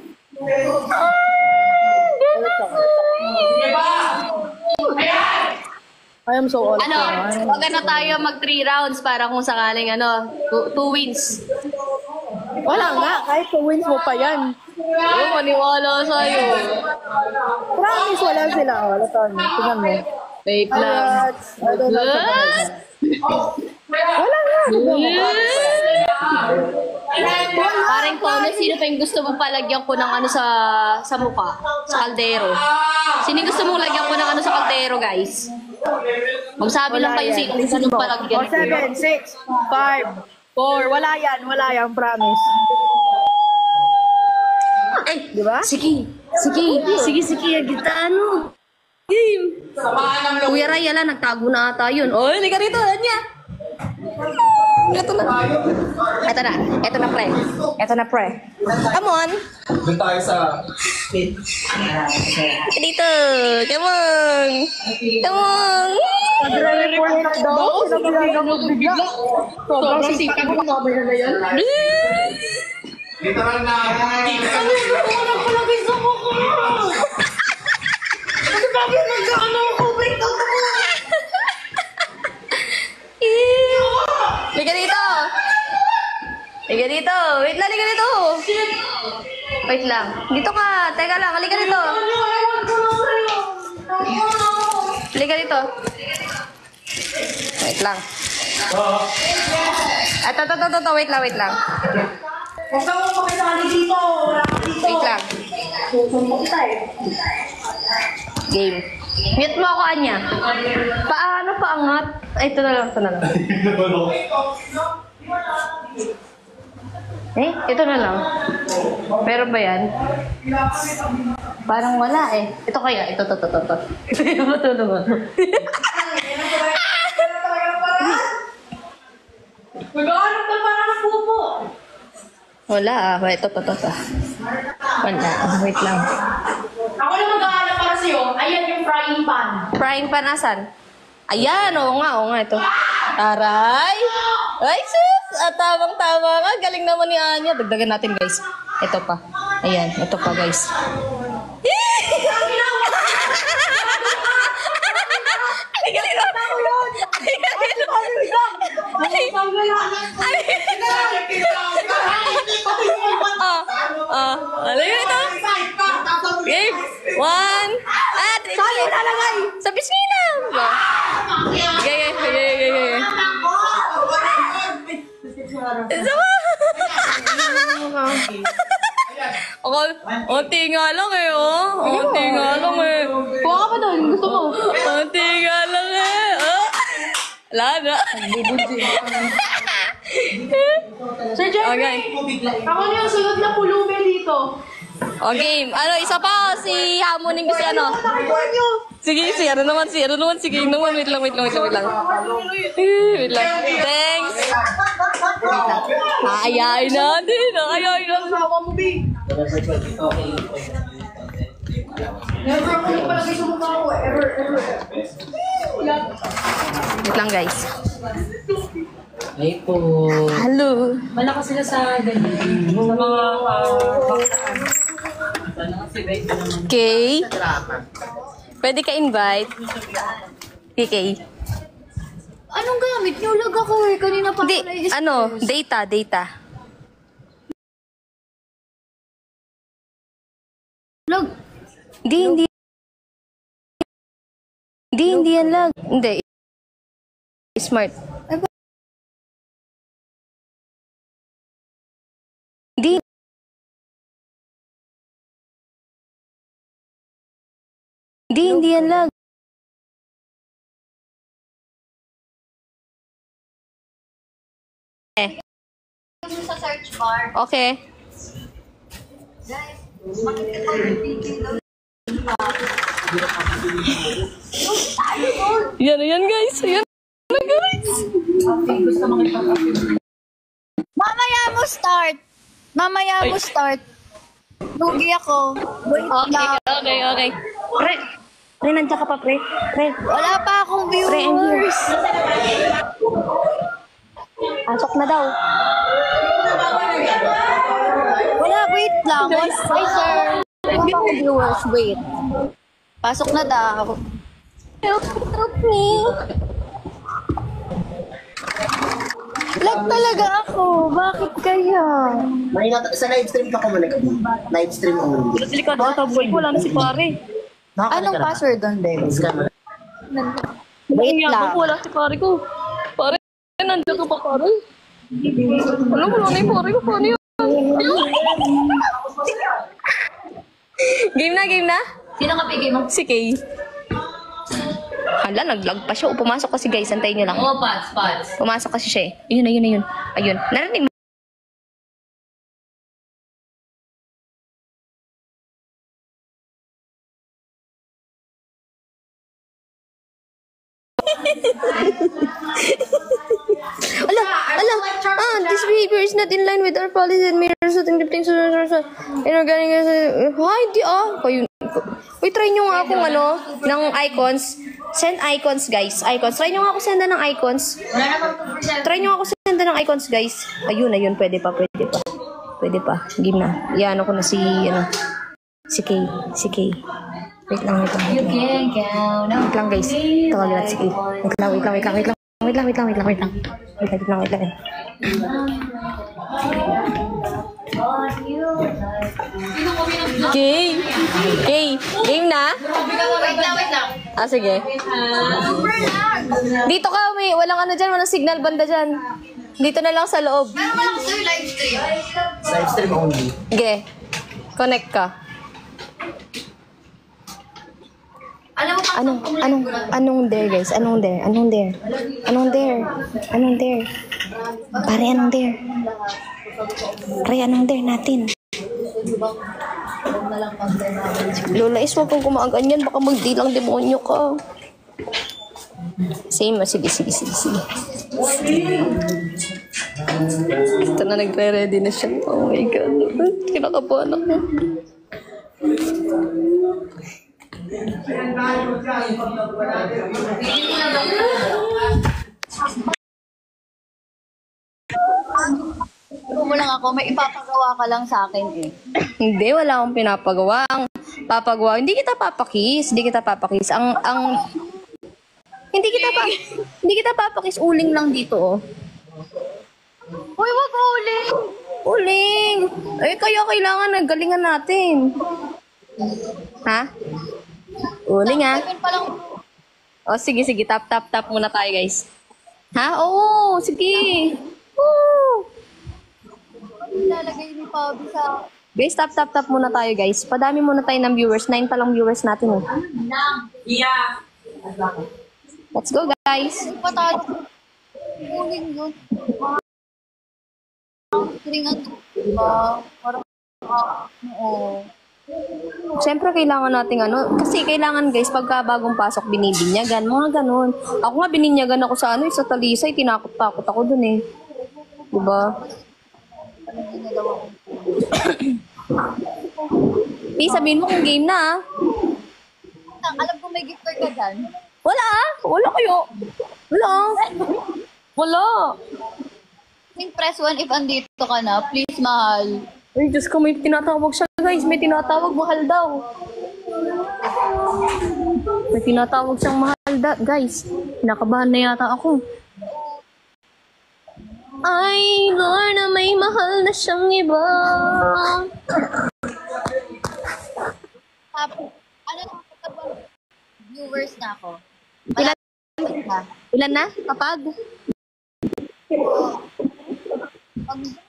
Speaker 7: I am so old.
Speaker 1: Wag na tayo mag 3 rounds para kung sakaling 2 wins.
Speaker 7: Wala nga, kahit 2 wins mo pa yan.
Speaker 1: Oo, maniwala sa'yo.
Speaker 7: Promise, wala sila. Wala tayo. Tingnan mo.
Speaker 1: Wait lang.
Speaker 7: I don't know. Wala nga.
Speaker 1: Parang Tono, sino pa yung gusto mo palagyan ko ng sa mukha? Sa kaldero. Sino yung gusto mong lagyan ko ng sa kaldero, guys? Magsabi lang kayo sino gusto mong palagyan.
Speaker 7: O, 7, 6, 5, 4. Wala yan, promise.
Speaker 1: Ay,
Speaker 7: Di ba?
Speaker 1: sige. Kita Game. Kuya Ray, ala, nagtago na ata yun. Oh, hindi ka rito, Anya. Ito na, pre. Come on.
Speaker 4: Doon tayo sa...
Speaker 1: Dito. Come on.
Speaker 7: Nagre-report na daw. Sinabihan mo bigla.
Speaker 1: Sobrang sipag mo mamaya na yan.
Speaker 4: Literal na...
Speaker 1: Liga dito. Wait lang, liga dito. Wait lang. Dito ka. Teka lang, liga dito. Liga dito. Wait lang. Ito. Wait lang.
Speaker 2: Huwag ka mo makisali dito.
Speaker 1: Wait lang. Game. Mute mo ako, Anya. Paano paangat? Ay, ito na lang. Ito na lang. Pero ba yan? Parang wala eh. Ito kaya. Ito. Ito yung matulungan.
Speaker 2: Mag-aanap ka para ng pupo.
Speaker 1: Wala ah. Ito. Wala. Wait lang.
Speaker 2: Ako na mag-aanap para sa'yo. Ayan yung frying pan.
Speaker 1: Frying pan asan? Ayan, oo nga, ito. Aray! Ay, sus! Tamang-tama ka. Galing naman ni Anya. Dagdagan natin, guys. Ito pa. Ayan, ito pa, guys. Ano yun ito? Game! 1! Sali nalagay! Sa pisnina! Gaya. Onti nga lang eh, Onti nga lang eh. Kuha ka pa doon, gusto mo? Onti nga lang eh. Wala na.
Speaker 2: Sir Jeffrey, ako na yung sunod na pulubi dito.
Speaker 1: O game. Isa pa si Hamoning kasi Sige, sige. Ano naman. Wait lang. Wait lang. Thanks. Ayayin natin.
Speaker 2: Sawa mo, B. Never ako yung palagay sa mukha ko. Ever.
Speaker 1: Wait lang, guys.
Speaker 3: Ay po.
Speaker 1: Hello.
Speaker 3: Malakas sila sa ganyan. Sa mga
Speaker 1: Okay. Pwede ka invite. PK.
Speaker 2: Anong gamit niyo? Lag ako eh. Kanina pa
Speaker 1: Data.
Speaker 2: Lag.
Speaker 1: Hindi yan lag. Hindi. Smart. Hindi yan lag.
Speaker 2: Sa search bar.
Speaker 1: Okay. Yan guys. Yan na guys.
Speaker 2: Mamaya mo start. Lugi ako. Wait lang.
Speaker 1: Okay. Pre, nandiyan ka pa, pre.
Speaker 2: Wala pa akong viewers.
Speaker 1: Pasok na daw. lang. Hi, sir. Viewers, wait. Pasok na daw. Help me. Lag talaga ako. Bakit kaya?
Speaker 8: May sa live stream ka kumulik. Live stream only.
Speaker 3: Delikado ka, boy. Wala na si pare.
Speaker 1: Anong password doon, Ben?
Speaker 3: Wait
Speaker 1: Wait lang.
Speaker 3: Wala si pare ko. Pare, nandiyan ka pa pare. Wala na yung pare ko. Paano yun? Game na?
Speaker 1: Sino ka pigay mo?
Speaker 3: Si Kay.
Speaker 1: Hala, nag-vlog pa siya. Pumasok kasi guys. Antayin niyo lang.
Speaker 3: Oh, pads.
Speaker 1: Pumasok kasi siya eh. Ayun. Ayun. Narinig mo. This behavior is not in line with our policy and mirrors at encrypting inorganic. Uy, try nyo nga akong ng icons. Send icons, guys. Icons. Try nyo nga ako senda ng icons. Try nyo ako senda ng icons, guys. Ayun. Pwede pa. Game na. Iyan ako na si Kay. Wait lang. Wait lang, guys. Tawagin natin si Kay. Wait lang.
Speaker 3: Kay, game na?
Speaker 1: Wait lang.
Speaker 3: Ah, sige.
Speaker 1: Dito ka, walang walang signal banda dyan. Dito na lang sa loob.
Speaker 8: Live stream only.
Speaker 1: Sige. Connect ka. Anong there, guys? Anong there? Pare, anong there? Pare, anong there natin? Lola, is wag kang gumaganyan. Baka magdilang demonyo ka. Same. Sige. Ito na, nagre-ready na siya. Oh my God. Kinakabahan ako.
Speaker 7: Mo lang ako, may ipapagawa ka lang sa akin eh.
Speaker 1: Hindi, wala akong pinapagawa. Ang papagawa, hindi kita papakis. Hindi kita papakis. Uling lang dito, oh.
Speaker 7: Uy, wag uling!
Speaker 1: Uling! Eh, kaya kailangan nagalingan natin. Ha? Uling, ha? Oh, sige. Tap muna tayo, guys. Ha? Oo, sige. Woo!
Speaker 7: Lalagay ni Pabi sa...
Speaker 1: Guys, tap muna tayo, guys. Padami muna tayo ng viewers. 9 pa lang viewers natin, eh.
Speaker 2: Yeah.
Speaker 1: Let's go, guys.
Speaker 7: Patalo. Uling yun. Ringan to. Parang... Oo.
Speaker 1: Siyempre, kailangan nating kasi kailangan, guys, pagka bagong pasok, binibinyagan, mga ganun. Ako nga, bininyagan ako sa sa Talisay, tinakot-takot ako dun, eh. Diba? Sabihin mo kung game na,
Speaker 7: Alam ko may gift card ka dyan.
Speaker 1: Wala kayo. Wala.
Speaker 7: Think press 1 if andito ka na. Please, mahal.
Speaker 1: Ay, Diyos ko, may tinatawag siya, guys. May tinatawag, mahal daw. May tinatawag siyang mahal guys. Nakabahan na yata ako. Ay, Lord, na may mahal na siyang iba.
Speaker 7: Ano viewers na ako?
Speaker 1: Ilan na? Kapag?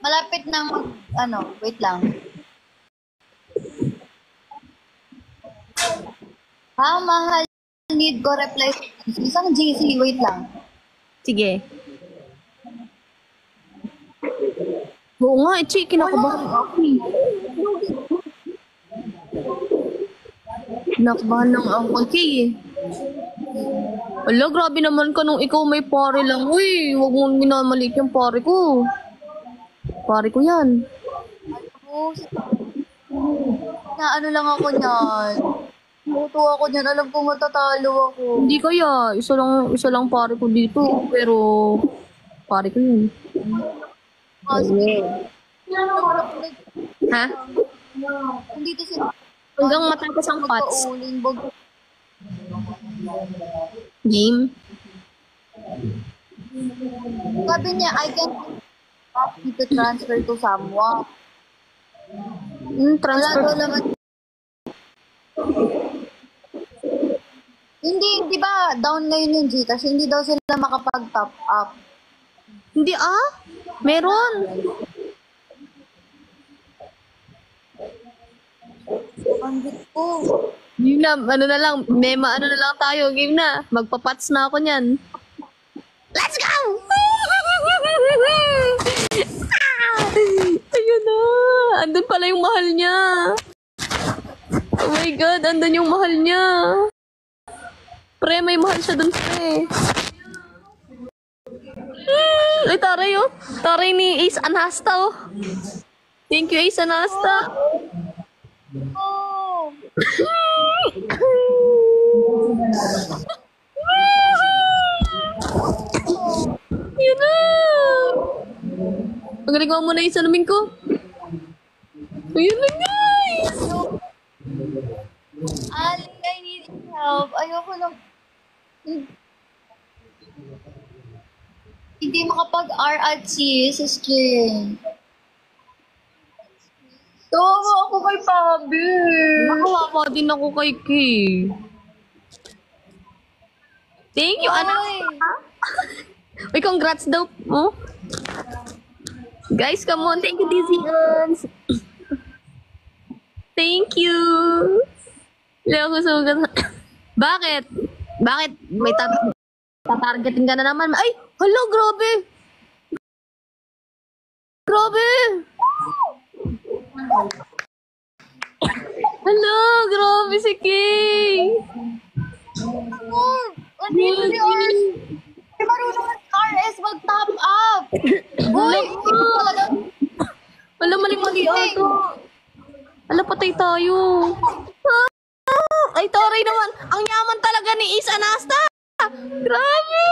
Speaker 7: Malapit ng wait lang. Mahal, need ko reply. Isang GC, wait lang.
Speaker 1: Sige. Oo nga, Chi, kinakabahan ako. Kinakabahan lang ako, Chi. Ala, grabe naman ka nung ikaw may pare lang. Uy, huwag mong minamaliit yung pare ko. Pare ko yan.
Speaker 7: Lang ako niyan. Muto ako niyan. Alam ko matatalo ako.
Speaker 1: Hindi kaya. Isa lang pare ko dito. Pero, pare ko yun. Ha?
Speaker 7: Nandito sila.
Speaker 1: Hanggang matapos ang pots.
Speaker 7: Magpauling, bag.
Speaker 1: Game.
Speaker 7: Sabi niya, I can ask you to transfer to someone. Wala
Speaker 1: Transfer.
Speaker 7: daw naman. Hindi, di ba, down ngayon yung Gcash, hindi daw sila makapag-top up.
Speaker 1: Hindi meron.
Speaker 7: Bandit ko.
Speaker 1: Game na, ano na lang, ano na lang tayo, game na. Magpapats na ako niyan. Let's go! Ayun na. Andun pala yung mahal niya. Oh my God, andun yung mahal niya. Pre, may mahal siya dun, pre. Ay, taray oh. Taray ni Ace Anasta oh. Thank you, Ace Anasta.
Speaker 7: Oh!
Speaker 1: Yun na. Magaling mo muna yung salamin ko. Ayun na, guys.
Speaker 7: Ali, I need help. Ayoko lang. Hindi makapag-R at C sa screen. Tawa ako kay Pabi.
Speaker 1: Nakawawa din ako kay Kay. Thank you, anak. Uy, congrats daw. Oh. Guys, come on. Thank you, Dizzy Ans. Thank you. Hindi ako sugat. Bakit? Bakit? May tatargetin ka na naman. Ay! Hala, grabe! Grabe! Hala, grabe si Kay!
Speaker 7: Hindi marunong ng RS mag-top up. Uy, ito talaga.
Speaker 1: Wala, mali-mali ito. Wala, patay tayo. Ay, taray naman. Ang yaman talaga ni Ace Anasta. Grabe!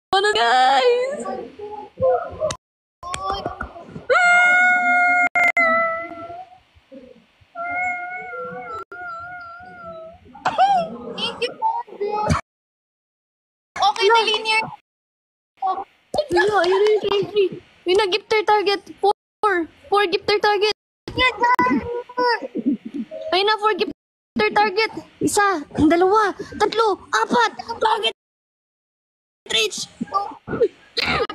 Speaker 1: Ano, guys?
Speaker 7: Thank you, Pabi. Okay na linear.
Speaker 1: Ayun, yung na-gifter target. 4 gifter target. Ayun na, 4 gifter target. 1, 2, 3, 4. Target reach. Yan!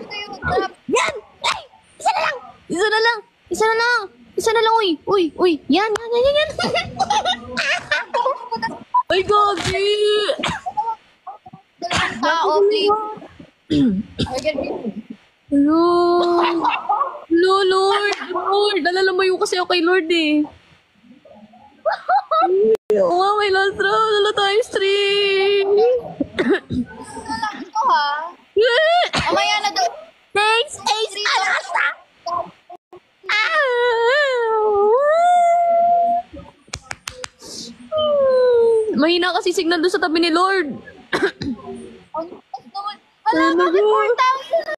Speaker 1: Ay! Isa na lang, uy. Yan. Ay, gagi!
Speaker 7: Please.
Speaker 1: Hello, Lord. Nalalayo kasi ako kay Lord eh. Oo nga, may last round. Wala tayong stream.
Speaker 7: Ito ha. Mamaya na daw.
Speaker 1: Thanks, Ace Anasta! Mahina kasi signal doon sa tabi ni Lord.
Speaker 7: Wala, bakit 4,000 yun?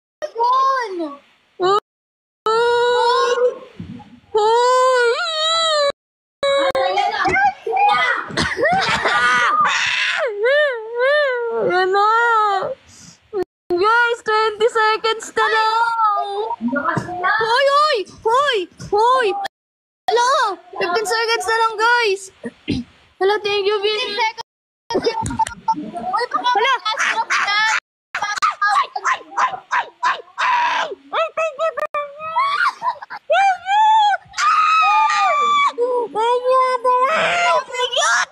Speaker 1: Ano? Guys, 20 seconds na lang. Hoy! Hello! 15 seconds na lang, guys. Hello, thank you, Vin.
Speaker 7: 15 seconds. Uy, baka makasarap na.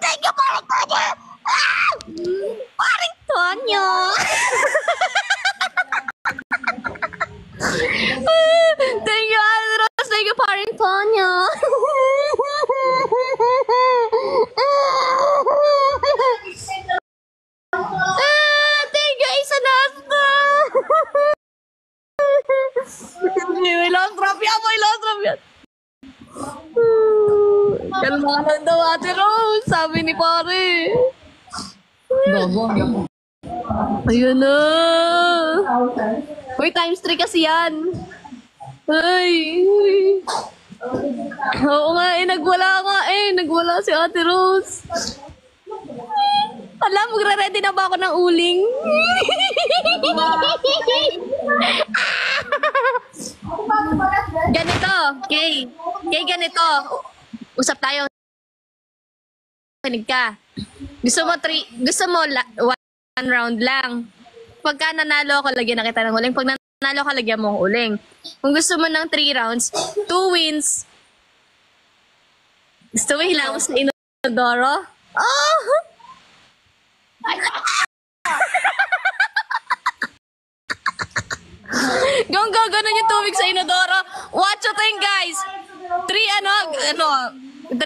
Speaker 1: Thank you, Paring Tonyo. Thank you, Andros. Thank you, Paring Tonyo. Thank you, Ace Anasta. May last drop yan. Kalmahan daw, Ate Rose. Sabi ni pare.
Speaker 2: Ayun na. Uy, times 3 kasi yan. Ay. Oo nga nagwala si Ate Rose. Alam, magre-ready na ba ako ng uling? Ganito, Kay. Kay, ganito. Usap tayo. Kinig ka. Gusto mo one round lang. Pagka nanalo ako, lagyan na kita ng uling. Pag nanalo ka, lagyan mo ang uling. Kung gusto mo ng 3 rounds, 2 wins. Gusto mo hilang mo sa Inodoro? Oh! Ganun yung tubig sa Inodoro. Watch your thing, guys. 3, 3.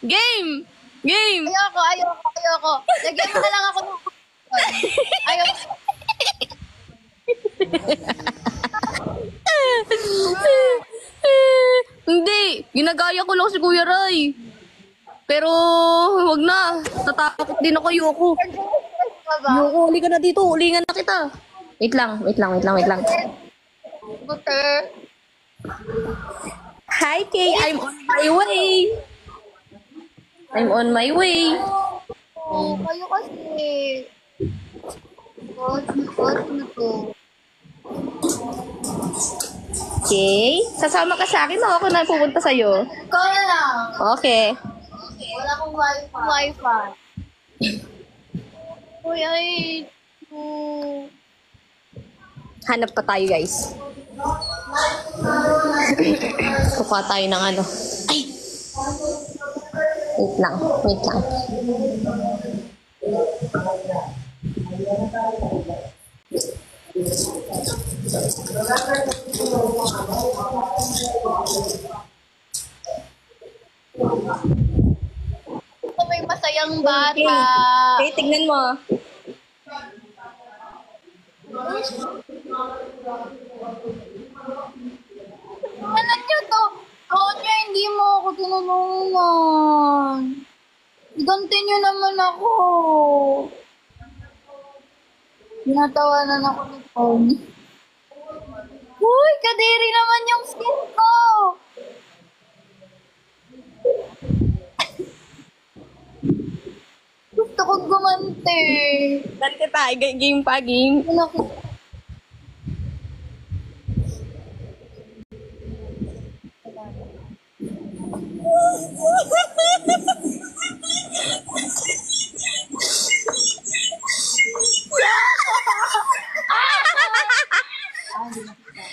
Speaker 2: Game!
Speaker 7: Ayoko. Lagyan mo na lang ako ng... Ayoko.
Speaker 2: Hindi. Ginagaya ko lang si Kuya Ray. Pero, wag na. Tatakot din ako. Ayoko. Uli ka na dito. Ulingan na kita. Wait lang.
Speaker 7: Butter.
Speaker 2: Hi, Kay. I'm on my way.
Speaker 7: Oh, kayo kasi. Ano to?
Speaker 2: Okay. Sasama ka sa akin o ako na pupunta sa'yo?
Speaker 7: Ikaw na lang.
Speaker 2: Okay.
Speaker 7: Wala akong wifi. Uy, ay.
Speaker 2: Hanap pa tayo, guys. Kukuha tayo ng ano. Ay! Wait lang.
Speaker 7: Ito may masayang bata.
Speaker 2: Okay, tignan mo.
Speaker 7: Alam niyo to. Tonya, hindi mo ako tinulungan. Ganti niyo naman ako. Tinatawanan ako ni Tony. Uy, kadiri naman yung skin ko. Gusto ko gumante.
Speaker 2: Dali ka tayo. Game pa, game.
Speaker 7: Wala ko.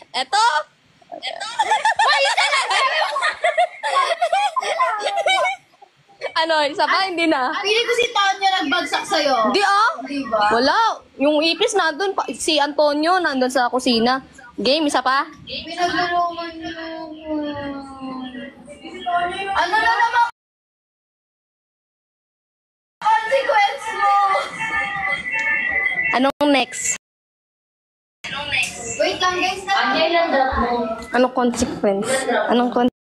Speaker 2: Eto. Ano, isa pa? Hindi na.
Speaker 7: Pili ko si Tonya nagbagsak sa'yo.
Speaker 2: Di ah.
Speaker 7: Diba?
Speaker 2: Wala. Yung ipis nandun. Si Antonio nandun sa kusina. Game, isa pa?
Speaker 7: Pinaglulungan niyo. Ano na naman consequence mo?
Speaker 2: Anong next?
Speaker 7: Wait lang guys.
Speaker 2: Anong consequence? Anong consequence?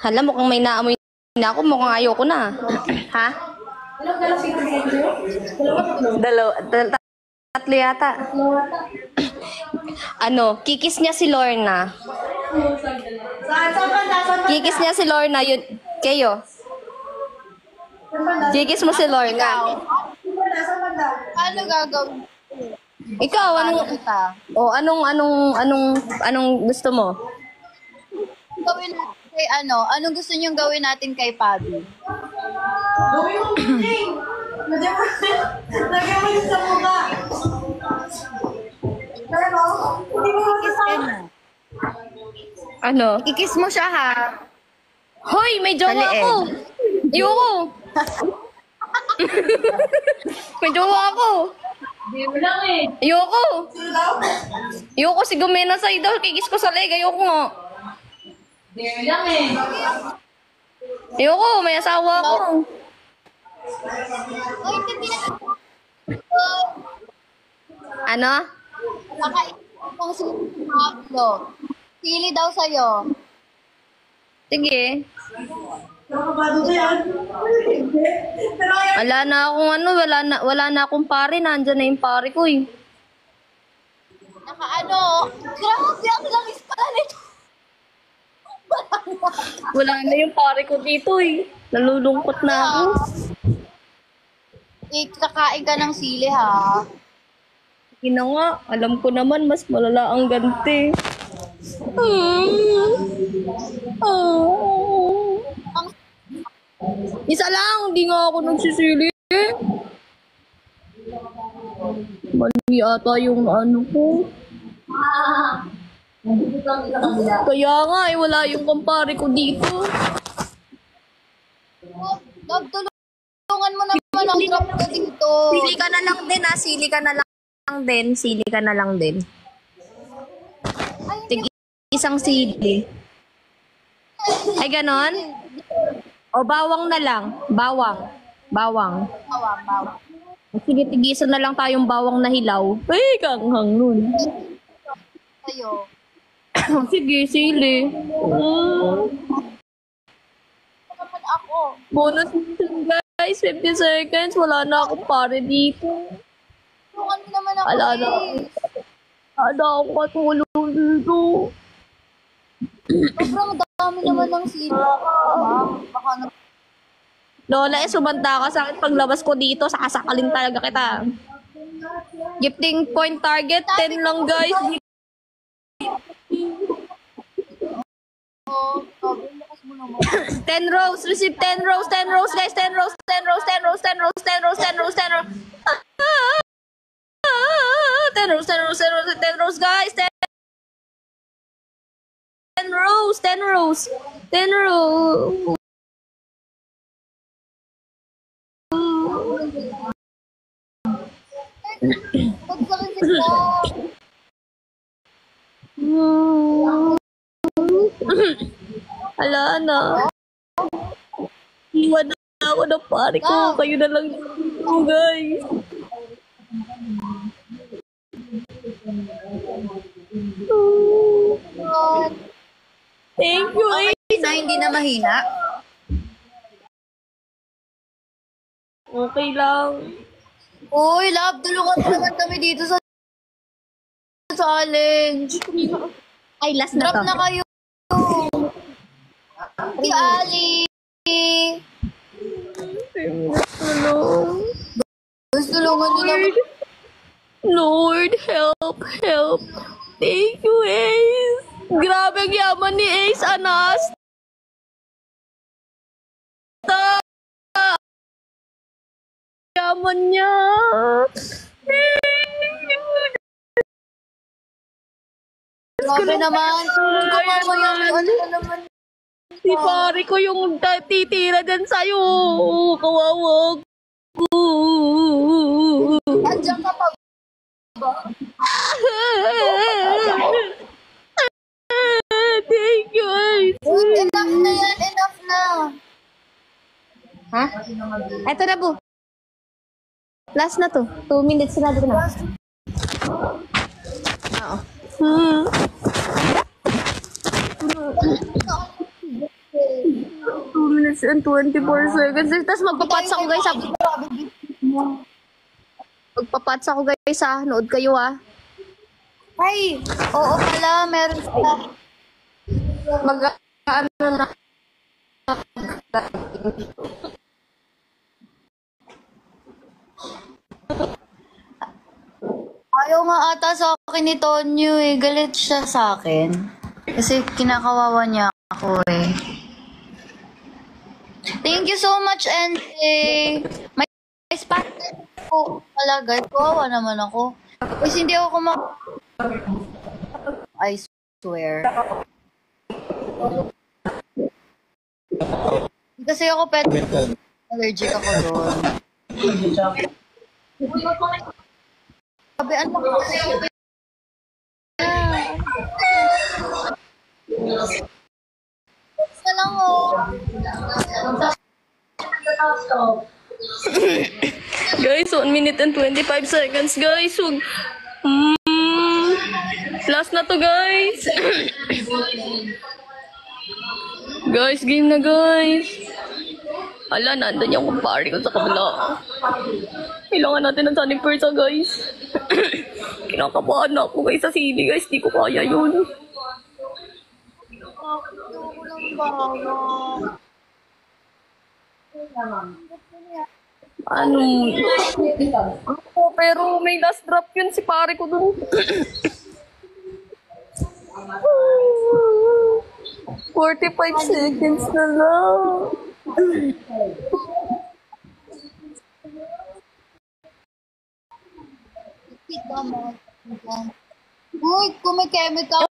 Speaker 2: Hala, mukhang may naamoy na ako. Mukhang ayoko na. Ha? Tatlo yata. Ano, kikis niya si Lorna. Kikis niya si Lorna. Yun, kayo. Kikis mo si Lorna.
Speaker 7: Ano gagawin?
Speaker 2: Ikaw, anong gusto mo?
Speaker 7: Gawin natin kay ano? Anong gusto niyong gawin natin kay Pabi?
Speaker 2: Ano?
Speaker 7: Kikis mo siya ha.
Speaker 2: Hoy, may jowa ako. Ayoko. May jowa ako. Ayoko. Ayoko si Gumena sa'yo daw. Kikis ko sa leg. Ayoko nga. Ayoko. May asawa ako.
Speaker 7: Ay, hindi na.
Speaker 2: Ano?
Speaker 7: Nakaisip kong si Pablo. Pili daw sa'yo.
Speaker 2: Sige. Wala na akong ano, wala na akong pare. Nandyan na yung pare ko eh.
Speaker 7: Grabe, ang langis pala nito.
Speaker 2: Wala na yung pare ko dito eh. Nalulungkot na ako.
Speaker 7: Kakain ka ng sili, ha?
Speaker 2: Ina nga, alam ko naman mas malala ang ganti. Isa lang, hindi nga ako nagsisili. Mali ata yung ano ko. Kaya nga eh, wala yung kumpare ko dito.
Speaker 7: Love, tulungan mo naman ang drop ko dito.
Speaker 2: Sili ka na lang din ah, sili ka na lang din, sili ka na lang din. Tig isang sili. Ay ganon? O bawang na lang, bawang.
Speaker 7: Bawang.
Speaker 2: Sige, tigisa na lang tayong bawang na hilaw. Ay, kanghang nun.
Speaker 7: Sa'yo.
Speaker 2: Sige, sili.
Speaker 7: Naman ako.
Speaker 2: Bonus mission, guys. 50 seconds. Wala na akong pare dito.
Speaker 7: Tulungan mo naman ako,
Speaker 2: Wala na. Wala akong katulong dito.
Speaker 7: Sobrang dami naman ng sili. Baka na...
Speaker 2: Lola, sumanda ka sa akin paglabas ko dito. Sakasakalin talaga kita. Gifting point target. 10 lang, guys.
Speaker 7: Sabi, lakas mo naman.
Speaker 2: 10 rows. Receive 10 rows. 10 rows, guys. 10 rows. 10 rows. 10 rows. 10 rows. 10 rows. 10 rows. 10 rows. 10 rows. 10 rows. 10 rows. 10 rows, guys. 10 rows. 10 rows. 10 rows.
Speaker 7: Pagsakit ko.
Speaker 2: Ala na. Iwan na ako ng pare ko. Kayo na lang yung guys. Thank you, eh.
Speaker 1: Na hindi na mahina.
Speaker 2: Okay lang.
Speaker 7: Uy, love, tulungan mo naman kami dito sa challenge.
Speaker 2: Ay, last na
Speaker 7: Drop
Speaker 2: to.
Speaker 7: na kayo. Si Ali. Gusto tulungan nyo naman.
Speaker 2: Lord, help, help. Thank you, Ace. Grabe ang yaman ni Ace, Anas. Yaman niya.
Speaker 7: Grabe naman. Tulong ko pa mo yung ano na naman.
Speaker 2: Si pare ko yung titira dyan sa'yo. Kawawag ko.
Speaker 7: Andiyan ka pa.
Speaker 2: Thank you, Ace.
Speaker 7: Enough na yan. Enough na.
Speaker 2: Ha? Eto na po. Last na to. 2 minutes na dito na. Oo. 2 minutes and 24 seconds. Tapos magpapats ako guys. Magpapats ako guys ha. Nood kayo ha.
Speaker 7: Ay, oo pala. Meron sila.
Speaker 2: Ano na.
Speaker 7: Ayaw nga ata sa akin ni Tonyo eh. Galit siya sa akin. Kasi kinakawawa niya ako eh. Thank you so much, Ente. May spot ko pala, guys. Kawawa naman ako. Kasi hindi ako I swear. Kasi ako pet. Allergic ako doon. Sabi, ano ko? Isa lang oh.
Speaker 2: Guys, 1 minute and 25 seconds, guys. Last na to, guys. Guys, game na, guys. Ala, nandun yung kumpare ko sa kabila. Kailangan natin ng sunning persa, guys. Kinakabahan na ako, guys, sa sili, guys. Di ko kaya yun.
Speaker 7: Ako lang bawa.
Speaker 2: Ano? Ako, pero may last drop yun si pare ko dun. 45 seconds na lang.
Speaker 7: Uy, kung may chemical